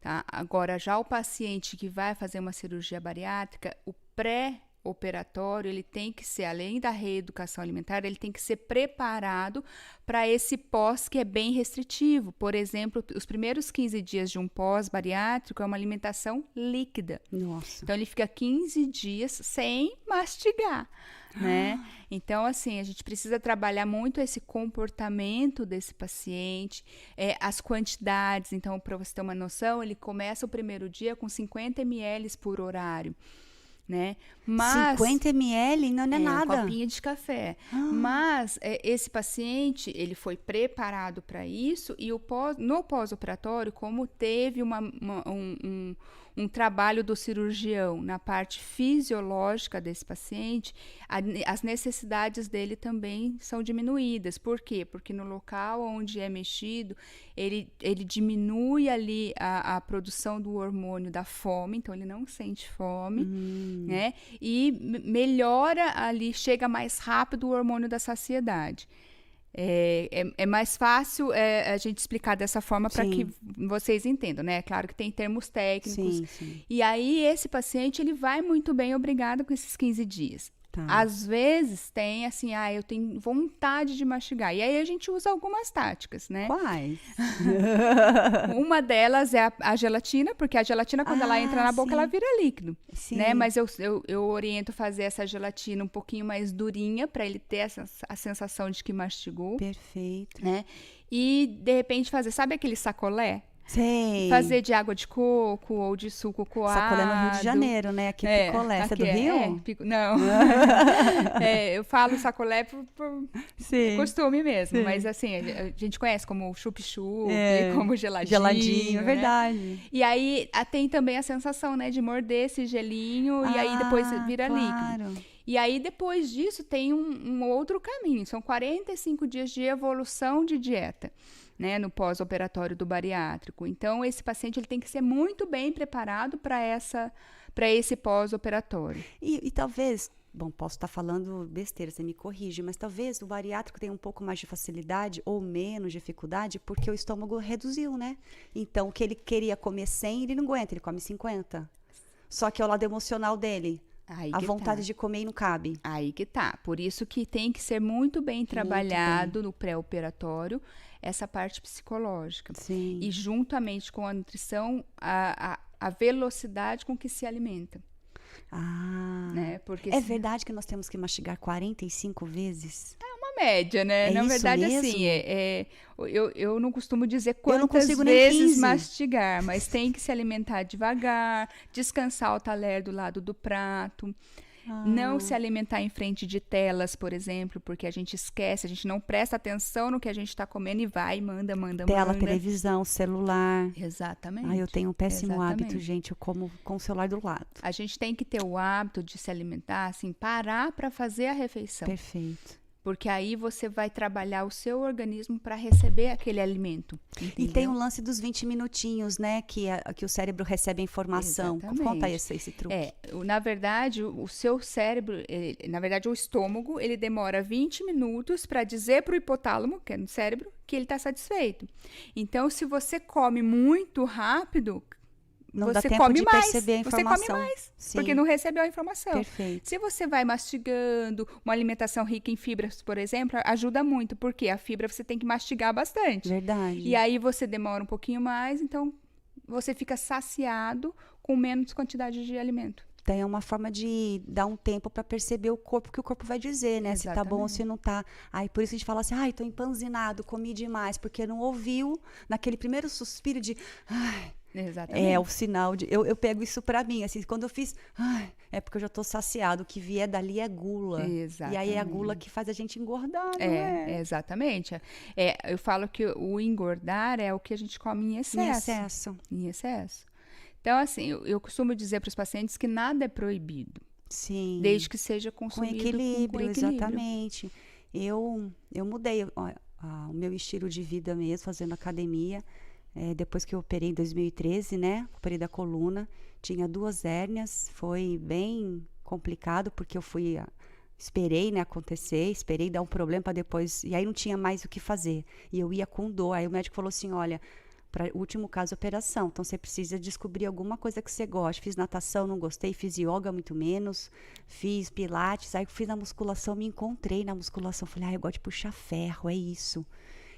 Tá? Agora, já o paciente que vai fazer uma cirurgia bariátrica, o pré-operatório, ele tem que ser, além da reeducação alimentar, ele tem que ser preparado para esse pós que é bem restritivo. Por exemplo, os primeiros 15 dias de um pós-bariátrico é uma alimentação líquida. Nossa. Então, ele fica 15 dias sem mastigar, né? Então, assim, a gente precisa trabalhar muito esse comportamento desse paciente, as quantidades. Então, para você ter uma noção, ele começa o primeiro dia com 50 ml por horário, né? Mas 50 ml não é um nada. copinho de café. Mas esse paciente, ele foi preparado para isso e no pós-operatório, como teve um trabalho do cirurgião na parte fisiológica desse paciente, as necessidades dele também são diminuídas. Por quê? Porque no local onde é mexido, ele diminui ali a produção do hormônio da fome, então ele não sente fome, né? E melhora ali, chega mais rápido o hormônio da saciedade. É mais fácil a gente explicar dessa forma para Sim. que vocês entendam, né? Claro que tem termos técnicos. Sim. E aí, esse paciente, ele vai muito bem, obrigado, com esses 15 dias. Tá. Às vezes tem assim, eu tenho vontade de mastigar. E aí a gente usa algumas táticas, né? Quais? Uma delas é a gelatina, porque a gelatina, quando ela entra na boca, sim. ela vira líquido. Sim. Né? Mas eu oriento fazer essa gelatina um pouquinho mais durinha, para ele ter a sensação de que mastigou, Perfeito. né? E, de repente, fazer, sabe aquele sacolé? Sei. Fazer de água de coco ou de suco coado. Sacolé no Rio de Janeiro, né? Aqui picolé. Você é do Rio? Não. Eu falo sacolé por Sim. costume mesmo. Sim. Mas assim, a gente conhece como chup-chup, É. como geladinho. Geladinho, é né? verdade. E aí tem também a sensação, né, de morder esse gelinho e aí depois vira líquido. Claro. E aí depois disso tem um outro caminho. São 45 dias de evolução de dieta, né, no pós-operatório do bariátrico. Então, esse paciente ele tem que ser muito bem preparado para esse pós-operatório. E talvez, bom, posso estar falando besteira, você me corrige, mas talvez o bariátrico tenha um pouco mais de facilidade ou menos dificuldade porque o estômago reduziu, né? Então, o que ele queria comer 100, ele não aguenta, ele come 50. Só que é o lado emocional dele. Aí A que vontade tá. de comer e não cabe. Aí que tá. Por isso que tem que ser muito bem trabalhado no pré-operatório essa parte psicológica. Sim. E juntamente com a nutrição, a velocidade com que se alimenta. Né? Porque É verdade que nós temos que mastigar 45 vezes? uma média, né? É Na isso verdade, mesmo? assim, eu não costumo dizer Eu não quantas consigo nem vezes 15. mastigar, mas tem que se alimentar devagar, descansar o talher do lado do prato. Não se alimentar em frente de telas, por exemplo, porque a gente esquece, a gente não presta atenção no que a gente está comendo e vai, manda. Tela, televisão, celular. Exatamente. Eu tenho um péssimo Exatamente. hábito, gente. Eu como com o celular do lado. A gente tem que ter o hábito de se alimentar, assim, parar para fazer a refeição. Perfeito. Porque aí você vai trabalhar o seu organismo para receber aquele alimento. E Entendeu? tem um lance dos 20 minutinhos, né? Que o cérebro recebe a informação. Exatamente. Conta esse truque. Na verdade, o seu cérebro, na verdade, o estômago, ele demora 20 minutos para dizer para o hipotálamo, que é no cérebro, que ele está satisfeito. Então, se você come muito rápido, Não dá você tempo come de mais. perceber a Você informação. come mais, Sim. porque não recebeu a informação. Perfeito. Se você vai mastigando, uma alimentação rica em fibras, por exemplo, ajuda muito, porque a fibra você tem que mastigar bastante. Verdade. E aí você demora um pouquinho mais, então você fica saciado com menos quantidade de alimento. Então é uma forma de dar um tempo para perceber o corpo, que o corpo vai dizer, né? Se tá bom ou se não tá. Aí por isso a gente fala assim, tô empanzinado, comi demais, porque não ouviu naquele primeiro suspiro de, Exatamente. é o sinal de. Eu pego isso pra mim, assim, quando eu fiz, é porque eu já tô saciado, o que vier dali é gula. Exatamente. E aí é a gula que faz a gente engordar, não é? Exatamente. Eu falo que o engordar é o que a gente come em excesso. Em excesso. Então, assim, eu costumo dizer para os pacientes que nada é proibido. Sim. Desde que seja Com consumido equilíbrio, com equilíbrio. exatamente. Eu mudei o meu estilo de vida mesmo, fazendo academia. Depois que eu operei em 2013, né? Operei da coluna. Tinha 2 hérnias. Foi bem complicado, porque eu esperei, né, acontecer. Esperei dar um problema para depois... E aí não tinha mais o que fazer. E eu ia com dor. Aí o médico falou assim, olha... Para o último caso, operação. Então, você precisa descobrir alguma coisa que você gosta. Fiz natação, não gostei. Fiz yoga, muito menos. Fiz pilates. Aí, fiz na musculação, me encontrei na musculação. Falei, eu gosto de puxar ferro, é isso.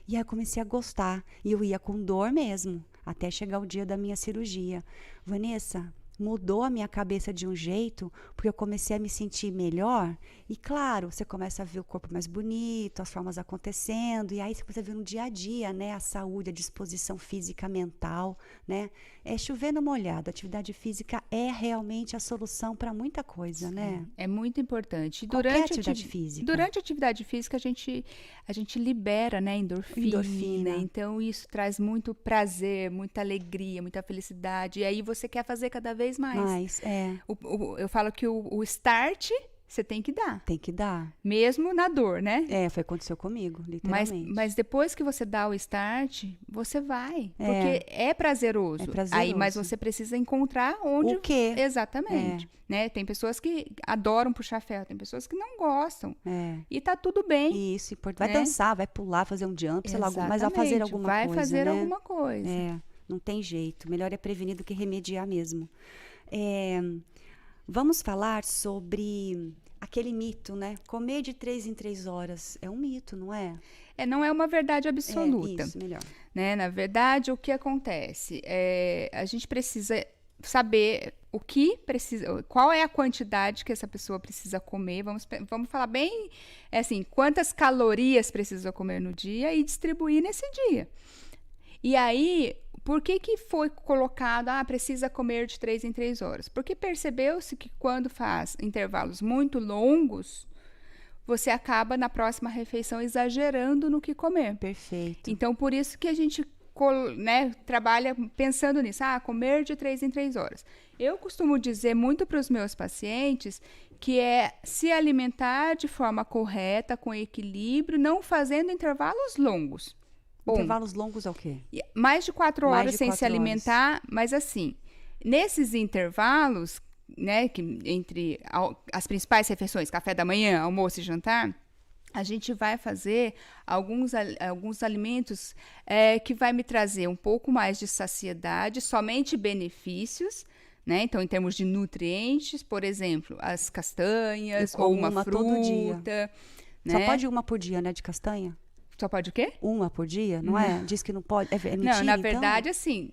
E aí, eu comecei a gostar. E eu ia com dor mesmo, até chegar o dia da minha cirurgia. Vanessa, mudou a minha cabeça de um jeito, porque eu comecei a me sentir melhor. E, claro, você começa a ver o corpo mais bonito, as formas acontecendo, e aí você começa a ver no dia a dia, né? A saúde, a disposição física, mental, né? É chover no molhado. A atividade física é realmente a solução para muita coisa, né? É muito importante. Qualquer atividade física. Durante a atividade física, a gente libera, né, endorfina. Então, isso traz muito prazer, muita alegria, muita felicidade. E aí, você quer fazer cada vez mais. Eu Eu falo que o start você tem que dar. Tem que dar. Mesmo na dor, né? Foi o que aconteceu comigo, literalmente. Mas depois que você dá o start, você vai. Porque é prazeroso. Aí, mas você precisa encontrar onde... O quê? Exatamente. Né? Tem pessoas que adoram puxar ferro, tem pessoas que não gostam. E tá tudo bem. Isso, vai dançar, vai pular, fazer um jump, sei lá, mas vai fazer alguma coisa, vai fazer alguma coisa. Não tem jeito. Melhor é prevenir do que remediar mesmo. Vamos falar sobre aquele mito, né? Comer de 3 em 3 horas. É um mito, não é? Não é uma verdade absoluta. Isso, melhor. Né? Na verdade, o que acontece? A gente precisa saber o que precisa, qual é a quantidade que essa pessoa precisa comer. Vamos falar bem, assim, quantas calorias precisa comer no dia e distribuir nesse dia. E aí, por que foi colocado, precisa comer de 3 em 3 horas? Porque percebeu-se que quando faz intervalos muito longos, você acaba na próxima refeição exagerando no que comer. Perfeito. Então, por isso que a gente trabalha pensando nisso, comer de 3 em 3 horas. Eu costumo dizer muito para os meus pacientes que é se alimentar de forma correta, com equilíbrio, não fazendo intervalos longos. Intervalos longos é o quê? Mais de 4 horas sem se alimentar, mas assim, nesses intervalos, né, que entre as principais refeições, café da manhã, almoço e jantar, a gente vai fazer alguns alimentos que vai me trazer um pouco mais de saciedade, somente benefícios, né? Então, em termos de nutrientes, por exemplo, as castanhas ou uma fruta. Todo dia. Né? Só pode uma por dia, né, de castanha? Só pode o quê? Uma por dia, não é? Diz que não pode. É mentira, não, na verdade, assim,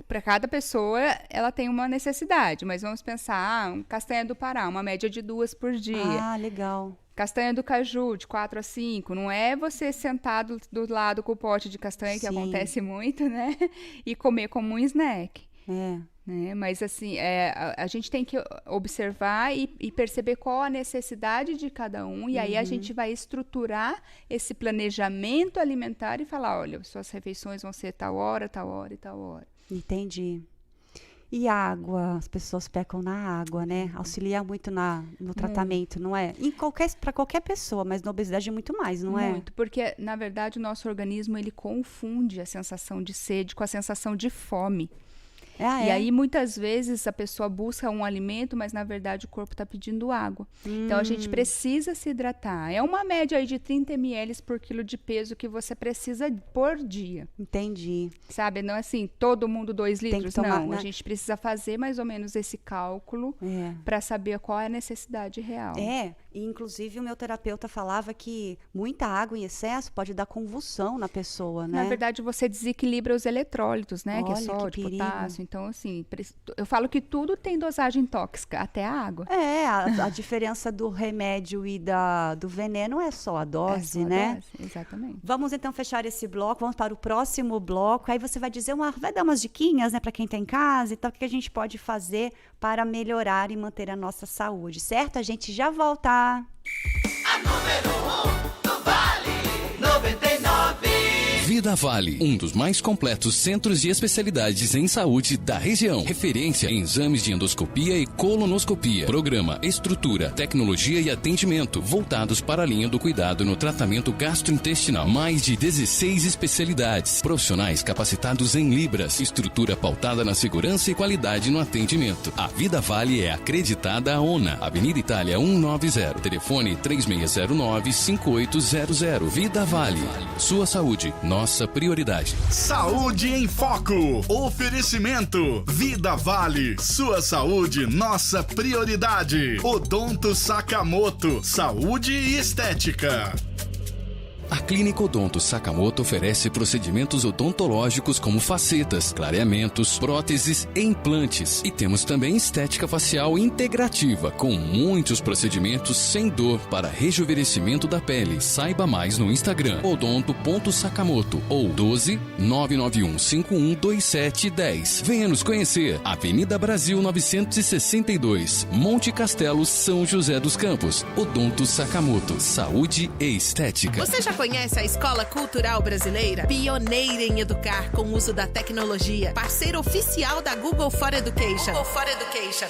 para cada pessoa, ela tem uma necessidade. Mas vamos pensar, castanha do Pará, uma média de 2 por dia. Legal. Castanha do caju, de 4 a 5. Não é você sentado do lado com o pote de castanha, que acontece muito, né? E comer como um snack. Né? Mas, assim, a gente tem que observar e perceber qual a necessidade de cada um. E aí a gente vai estruturar esse planejamento alimentar e falar, olha, suas refeições vão ser tal hora, tal hora e tal hora. Entendi. E água, as pessoas pecam na água, né? Auxilia muito no tratamento, não é? Para qualquer pessoa, mas na obesidade é muito mais, não é? Muito, porque, na verdade, o nosso organismo, ele confunde a sensação de sede com a sensação de fome. E aí, muitas vezes, a pessoa busca um alimento, mas, na verdade, o corpo está pedindo água. Então, a gente precisa se hidratar. É uma média aí de 30 ml por quilo de peso que você precisa por dia. Entendi. Sabe? Não é assim, todo mundo 2 litros, tem que tomar, não. Né? A gente precisa fazer mais ou menos esse cálculo para saber qual é a necessidade real. E, inclusive, o meu terapeuta falava que muita água em excesso pode dar convulsão na pessoa, né? Na verdade, você desequilibra os eletrólitos, né? Que é sódio, potássio. Então, assim, eu falo que tudo tem dosagem tóxica, até a água. A diferença do remédio e do veneno é só a dose, né? Exatamente. Vamos, então, fechar esse bloco, vamos para o próximo bloco. Aí você vai dizer, vai dar umas diquinhas, né, para quem está em casa e tal, o que a gente pode fazer para melhorar e manter a nossa saúde, certo? A gente já volta. A número 1 do Vale 99. Vida Vale, um dos mais completos centros de especialidades em saúde da região. Referência em exames de endoscopia e colonoscopia. Programa, estrutura, tecnologia e atendimento voltados para a linha do cuidado no tratamento gastrointestinal. Mais de 16 especialidades. Profissionais capacitados em Libras. Estrutura pautada na segurança e qualidade no atendimento. A Vida Vale é acreditada à ONA. Avenida Itália 190. Telefone 3609-5800. Vida Vale. Sua saúde, nossa prioridade. Saúde em Foco. Oferecimento. Vida Vale. Sua saúde, nossa prioridade. Odonto Sakamoto. Saúde e estética. A Clínica Odonto Sakamoto oferece procedimentos odontológicos como facetas, clareamentos, próteses e implantes. E temos também estética facial integrativa, com muitos procedimentos sem dor para rejuvenescimento da pele. Saiba mais no Instagram, odonto.sakamoto ou 12-991-512710. Venha nos conhecer. Avenida Brasil 962, Monte Castelo, São José dos Campos. Odonto Sakamoto, saúde e estética. Você já conhece a Escola Cultural Brasileira? Pioneira em educar com o uso da tecnologia. Parceiro oficial da Google for Education.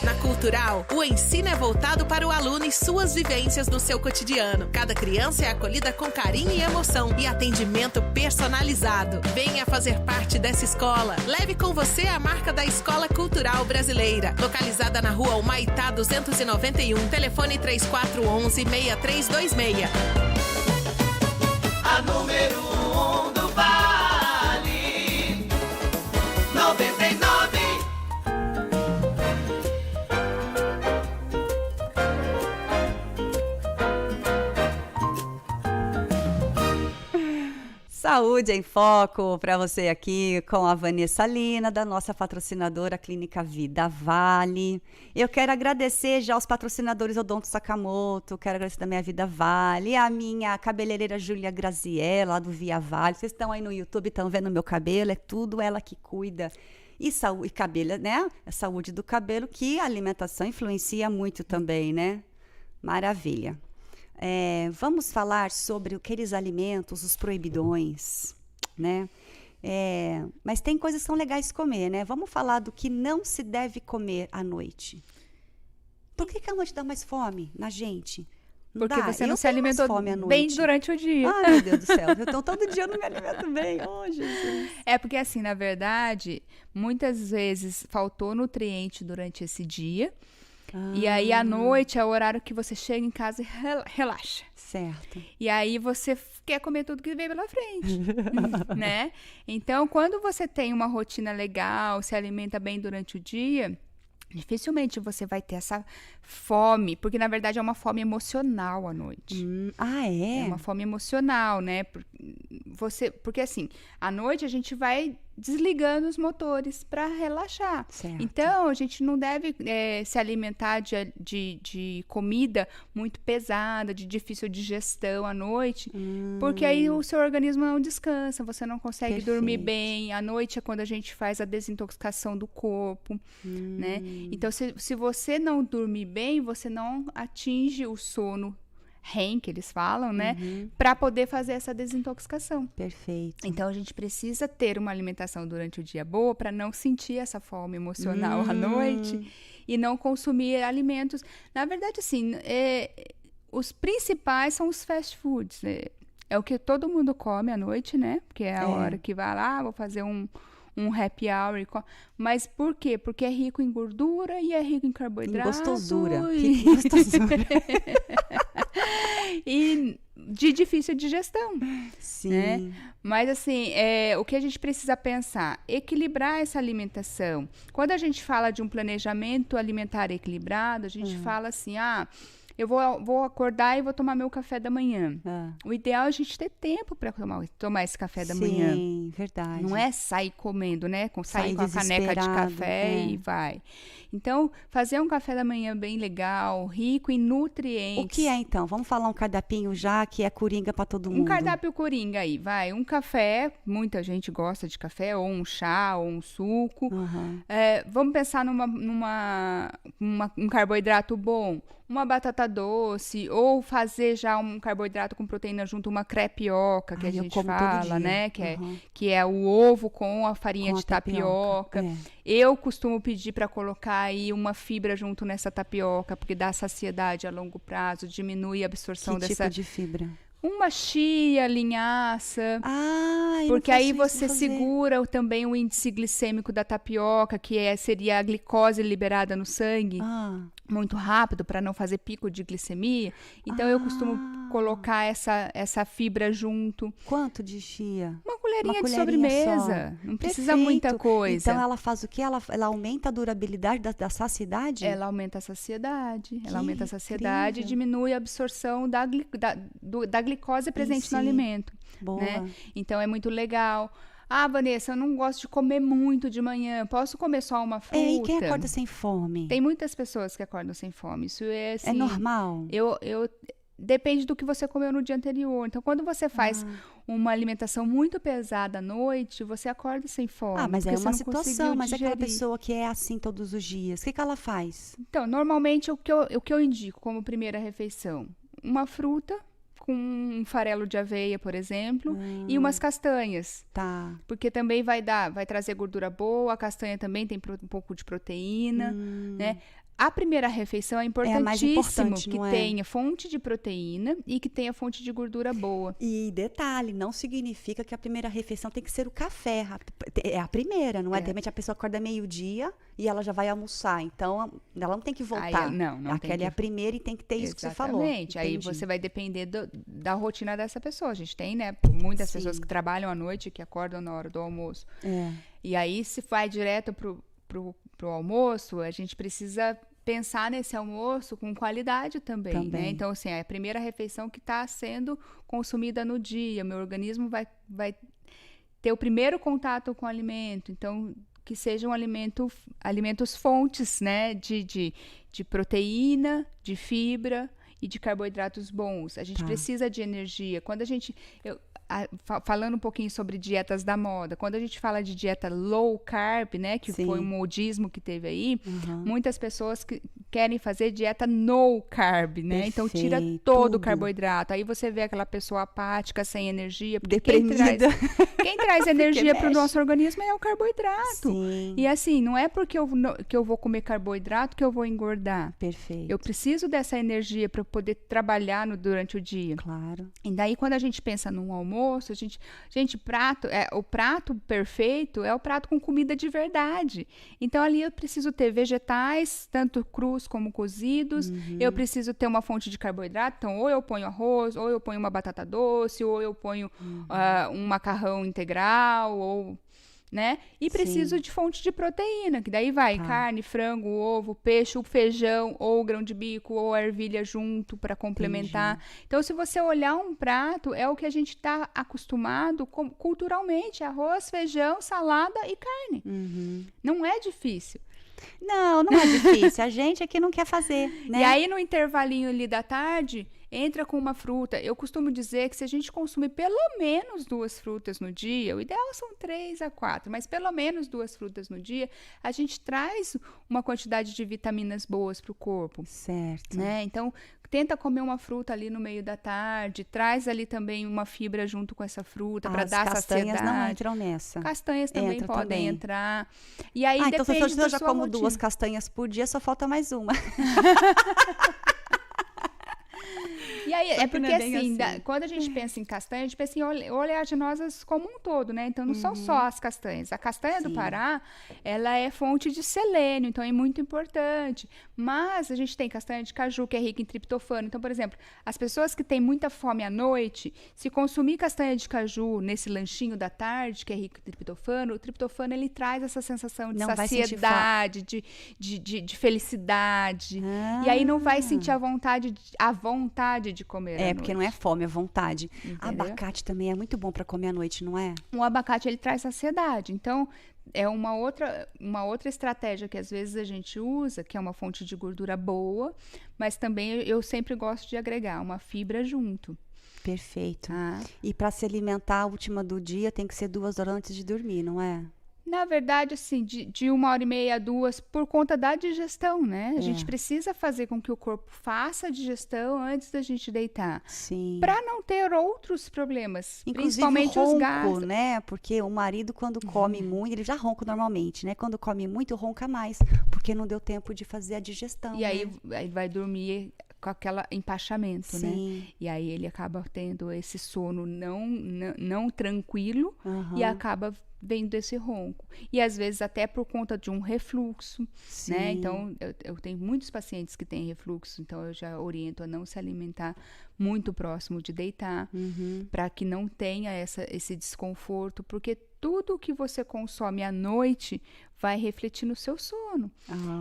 Na Cultural, o ensino é voltado para o aluno e suas vivências no seu cotidiano. Cada criança é acolhida com carinho e emoção e atendimento personalizado. Venha fazer parte dessa escola. Leve com você a marca da Escola Cultural Brasileira. Localizada na Rua Humaitá 291, telefone 3411-6326. A número 1 do Vale 99. Saúde em Foco para você aqui com a Vanessa Lina, da nossa patrocinadora Clínica Vida Vale. Eu quero agradecer já aos patrocinadores Odonto Sakamoto, quero agradecer também a Vida Vale, a minha cabeleireira Júlia Graziella, lá do Via Vale. Vocês estão aí no YouTube, estão vendo meu cabelo, é tudo ela que cuida. E saúde, cabelo, né? A saúde do cabelo, que a alimentação influencia muito também, né? Maravilha. Vamos falar sobre aqueles alimentos, os proibidões, né? Mas tem coisas que são legais de comer, né? Vamos falar do que não se deve comer à noite. Por que a noite dá mais fome na gente? Porque você não se alimentou bem durante o dia. Ai, meu Deus do céu. Então, todo dia eu não me alimento bem. Oh, Jesus. É porque, assim, na verdade, muitas vezes faltou nutriente durante esse dia. E aí, à noite, é o horário que você chega em casa e relaxa. Certo. E aí, você quer comer tudo que vem pela frente, né? Então, quando você tem uma rotina legal, se alimenta bem durante o dia, dificilmente você vai ter essa fome, porque, na verdade, é uma fome emocional à noite. É? É uma fome emocional, né? Porque, assim, à noite a gente vai desligando os motores para relaxar. Certo. Então, a gente não deve se alimentar de comida muito pesada, de difícil digestão à noite, porque aí o seu organismo não descansa, você não consegue dormir bem. À noite é quando a gente faz a desintoxicação do corpo, né? Então, se você não dormir bem, você não atinge o sono REM, que eles falam, né? Para poder fazer essa desintoxicação. Perfeito. Então, a gente precisa ter uma alimentação durante o dia boa para não sentir essa fome emocional à noite e não consumir alimentos. Na verdade, assim, os principais são os fast foods. É o que todo mundo come à noite, né? Porque é a hora que vai lá, vou fazer um happy hour. Mas por quê? Porque é rico em gordura e é rico em carboidrato. Em gostosura. Rico em gostosura. E de difícil digestão. Sim. Né? Mas, assim, o que a gente precisa pensar? Equilibrar essa alimentação. Quando a gente fala de um planejamento alimentar equilibrado, a gente fala assim, eu vou acordar e vou tomar meu café da manhã. O ideal é a gente ter tempo para tomar esse café da manhã. Sim, verdade. Não é sair comendo, né? Sair com a caneca de café e vai. Então, fazer um café da manhã bem legal, rico em nutrientes. O que é, então? Vamos falar um cardápio já que é coringa para todo mundo. Um cardápio coringa aí, vai. Um café, muita gente gosta de café, ou um chá, ou um suco. Vamos pensar um carboidrato bom. Uma batata doce, ou fazer já um carboidrato com proteína junto, uma crepioca, que a gente fala, né? Que é o ovo com a farinha de tapioca. Eu costumo pedir para colocar aí uma fibra junto nessa tapioca, porque dá saciedade a longo prazo, diminui a absorção dessa... Que tipo de fibra? Uma chia, linhaça, porque aí você segura também o índice glicêmico da tapioca, que seria a glicose liberada no sangue, muito rápido, para não fazer pico de glicemia. Então, eu costumo colocar essa fibra junto. Quanto de chia? Uma colherinha de sobremesa. Não precisa muita coisa. Então, ela faz o quê? Ela aumenta a durabilidade da saciedade? Ela aumenta a saciedade. Ela aumenta a saciedade e diminui a absorção da glicose presente no alimento. Boa. Né? Então, é muito legal. Vanessa, eu não gosto de comer muito de manhã. Posso comer só uma fruta? E quem acorda sem fome? Tem muitas pessoas que acordam sem fome. Isso é assim... É normal? Depende do que você comeu no dia anterior. Então, quando você faz uma alimentação muito pesada à noite, você acorda sem fome. Mas é uma situação. Mas é aquela pessoa que é assim todos os dias. O que ela faz? Então, normalmente, o que eu indico como primeira refeição? Uma fruta com um farelo de aveia, por exemplo, e umas castanhas. Tá. Porque também vai trazer gordura boa, a castanha também tem um pouco de proteína, né? A primeira refeição é a mais importantíssimo importante, que não é? tenha fonte de proteína e que tenha fonte de gordura boa. E detalhe, não significa que a primeira refeição tem que ser o café. É a primeira, não é? De repente a pessoa acorda meio-dia e ela já vai almoçar. Então, ela não tem que voltar. Aí, não tem Aquela que... é a primeira e tem que ter isso que você falou. Exatamente. Aí Entendi. você vai depender da rotina dessa pessoa. A gente tem, né, muitas pessoas que trabalham à noite, que acordam na hora do almoço. E aí, se vai direto pro almoço, a gente precisa pensar nesse almoço com qualidade também, né? Então, assim, é a primeira refeição que está sendo consumida no dia. Meu organismo vai ter o primeiro contato com o alimento. Então, que sejam alimentos fontes, né? De proteína, de fibra e de carboidratos bons. A gente precisa de energia. Quando a gente... falando um pouquinho sobre dietas da moda, quando a gente fala de dieta low carb, né, que foi um modismo que teve aí, muitas pessoas querem fazer dieta no carb, né? Então tira todo o carboidrato. Aí você vê aquela pessoa apática, sem energia, porque quem traz energia para o nosso organismo é o carboidrato. Sim. E assim, não é porque eu vou comer carboidrato que eu vou engordar. Perfeito. Eu preciso dessa energia para poder trabalhar durante o dia. Claro. E daí, quando a gente pensa num almoço, o prato perfeito é o prato com comida de verdade. Então, ali eu preciso ter vegetais, tanto crus como cozidos. Eu preciso ter uma fonte de carboidrato. Então, ou eu ponho arroz, ou eu ponho uma batata doce, ou eu ponho um macarrão integral, ou... né? E preciso de fonte de proteína, que daí vai carne, frango, ovo, peixe, o feijão, ou o grão de bico, ou a ervilha junto para complementar. Então, se você olhar um prato, é o que a gente está acostumado culturalmente: arroz, feijão, salada e carne. Não é difícil. Não é difícil. A gente aqui não quer fazer, né? E aí, no intervalinho ali da tarde, entra com uma fruta. Eu costumo dizer que se a gente consumir pelo menos 2 frutas no dia, o ideal são 3 a 4, mas pelo menos 2 frutas no dia, a gente traz uma quantidade de vitaminas boas para o corpo. Certo. Né? Então, tenta comer uma fruta ali no meio da tarde, traz ali também uma fibra junto com essa fruta para dar saciedade. As castanhas não entram nessa. Castanhas também podem entrar. E aí então se eu já como rotina. 2 castanhas por dia, só falta mais uma. E aí, é porque assim, assim. quando a gente pensa em castanha, a gente pensa em oleaginosas como um todo, né? Então, não são só as castanhas. A castanha do Pará, ela é fonte de selênio, então é muito importante. Mas a gente tem castanha de caju, que é rica em triptofano. Então, por exemplo, as pessoas que têm muita fome à noite, se consumir castanha de caju nesse lanchinho da tarde, que é rico em triptofano, o triptofano, ele traz essa sensação de saciedade, de felicidade. E aí não vai sentir a vontade de comer à noite. Porque não é fome, é vontade. Entendeu? Abacate também é muito bom para comer à noite, não é? O abacate, ele traz saciedade. Então, é uma outra estratégia que às vezes a gente usa, que é uma fonte de gordura boa, mas também eu sempre gosto de agregar uma fibra junto. Perfeito. E para se alimentar, a última do dia tem que ser 2 horas antes de dormir, não é? Na verdade, assim, de 1h30 a 2, por conta da digestão, né? A gente precisa fazer com que o corpo faça a digestão antes da gente deitar. Sim. Para não ter outros problemas, inclusive principalmente ronco, os gases. Né? Porque o marido, quando come muito, ele já ronca normalmente, né? Quando come muito, ronca mais, porque não deu tempo de fazer a digestão. E aí vai dormir com aquele empachamento, né? E aí ele acaba tendo esse sono não tranquilo e acaba vendo esse ronco. E às vezes até por conta de um refluxo, né? Então, eu tenho muitos pacientes que têm refluxo, então eu já oriento a não se alimentar muito próximo de deitar, para que não tenha esse desconforto, porque tudo que você consome à noite vai refletir no seu sono.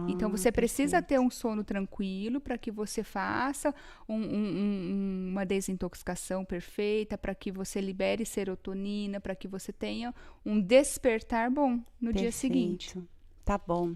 Então, você precisa ter um sono tranquilo para que você faça uma desintoxicação perfeita, para que você libere serotonina, para que você tenha um despertar bom no dia seguinte. Tá bom.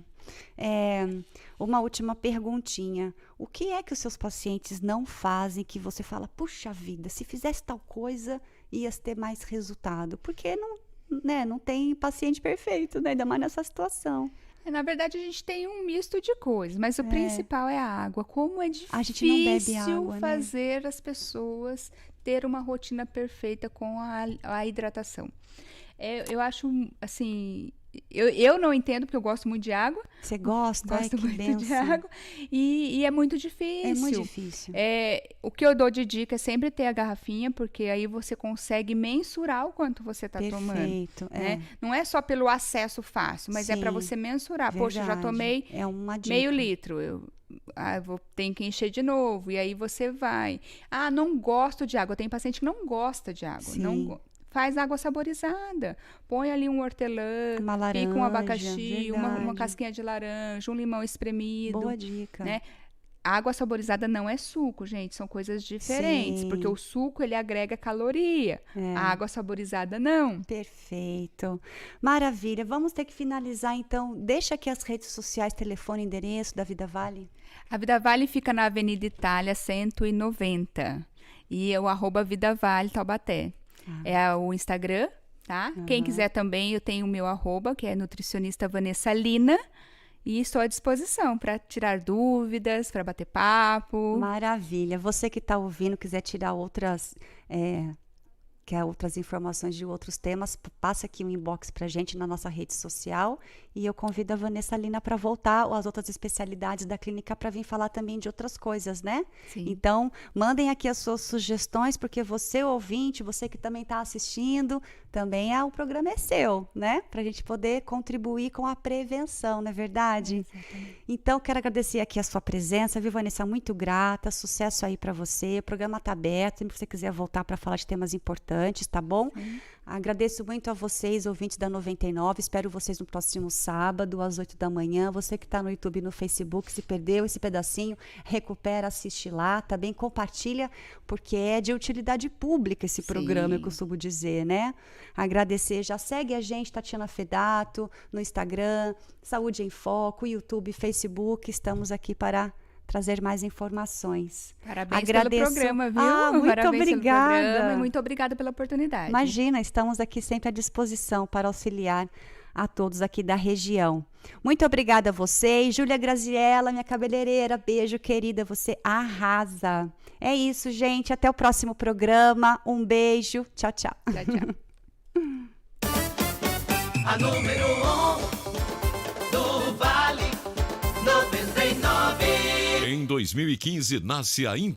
Uma última perguntinha. O que é que os seus pacientes não fazem que você fala, puxa vida, se fizesse tal coisa, ia ter mais resultado? Porque não tem paciente perfeito, né? Ainda mais nessa situação. Na verdade, a gente tem um misto de coisas, mas o principal é a água. Como é A gente não bebe difícil água, né? fazer as pessoas ter uma rotina perfeita com a hidratação. Eu acho, assim... Eu não entendo, porque eu gosto muito de água. Você gosta? Ai, Gosto que muito de bênção. água. E é muito difícil. É muito difícil. O que eu dou de dica é sempre ter a garrafinha, porque aí você consegue mensurar o quanto você está tomando. Perfeito. Né? Não é só pelo acesso fácil, mas é para Sim, você mensurar. Poxa, eu já verdade. tomei É uma dica. meio litro. Tenho que encher de novo. E aí você vai. Ah, não gosto de água. Tem paciente que não gosta de água. Sim. Faz água saborizada. Põe ali um hortelã, Uma laranja, pica um abacaxi, uma verdade. casquinha de laranja, um limão espremido. Boa dica. Né? Água saborizada não é suco, gente. São coisas diferentes. Sim. Porque o suco, ele agrega caloria. A água saborizada, não. Perfeito. Maravilha. Vamos ter que finalizar, então. Deixa aqui as redes sociais, telefone, endereço da Vida Vale. A Vida Vale fica na Avenida Itália, 190. E é o @Vida Vale Taubaté. É o Instagram, tá? Quem quiser também, eu tenho o meu @, que é nutricionista Vanessa Lina. E estou à disposição para tirar dúvidas, para bater papo. Maravilha. Você que está ouvindo, quiser tirar outras informações de outros temas, passa aqui um inbox para a gente na nossa rede social e eu convido a Vanessa Lina para voltar ou as outras especialidades da clínica para vir falar também de outras coisas, né? Sim. Então, mandem aqui as suas sugestões, porque você, ouvinte, você que também está assistindo, também o programa é seu, né? Para a gente poder contribuir com a prevenção, não é verdade? Exatamente. Então, quero agradecer aqui a sua presença, viu, Vanessa? Muito grata, sucesso aí para você. O programa está aberto, sempre que você quiser voltar para falar de temas importantes, tá bom? Agradeço muito a vocês, ouvintes da 99. Espero vocês no próximo sábado, às 8 da manhã. Você que está no YouTube e no Facebook, se perdeu esse pedacinho, recupera, assiste lá, tá bem? Compartilha, porque é de utilidade pública esse programa, eu costumo dizer, né? Agradecer, já segue a gente, Tatiana Fedato, no Instagram, Saúde em Foco, YouTube, Facebook. Estamos aqui para trazer mais informações. Parabéns pelo programa, viu? Muito Parabéns obrigada. pelo programa e muito obrigada pela oportunidade. Imagina, estamos aqui sempre à disposição para auxiliar a todos aqui da região. Muito obrigada a vocês. Júlia Graziella, minha cabeleireira, beijo, querida, você arrasa. É isso, gente, até o próximo programa. Um beijo, tchau, tchau. Tchau, tchau. A número 1 do Vale 99. Em 2015, nasce a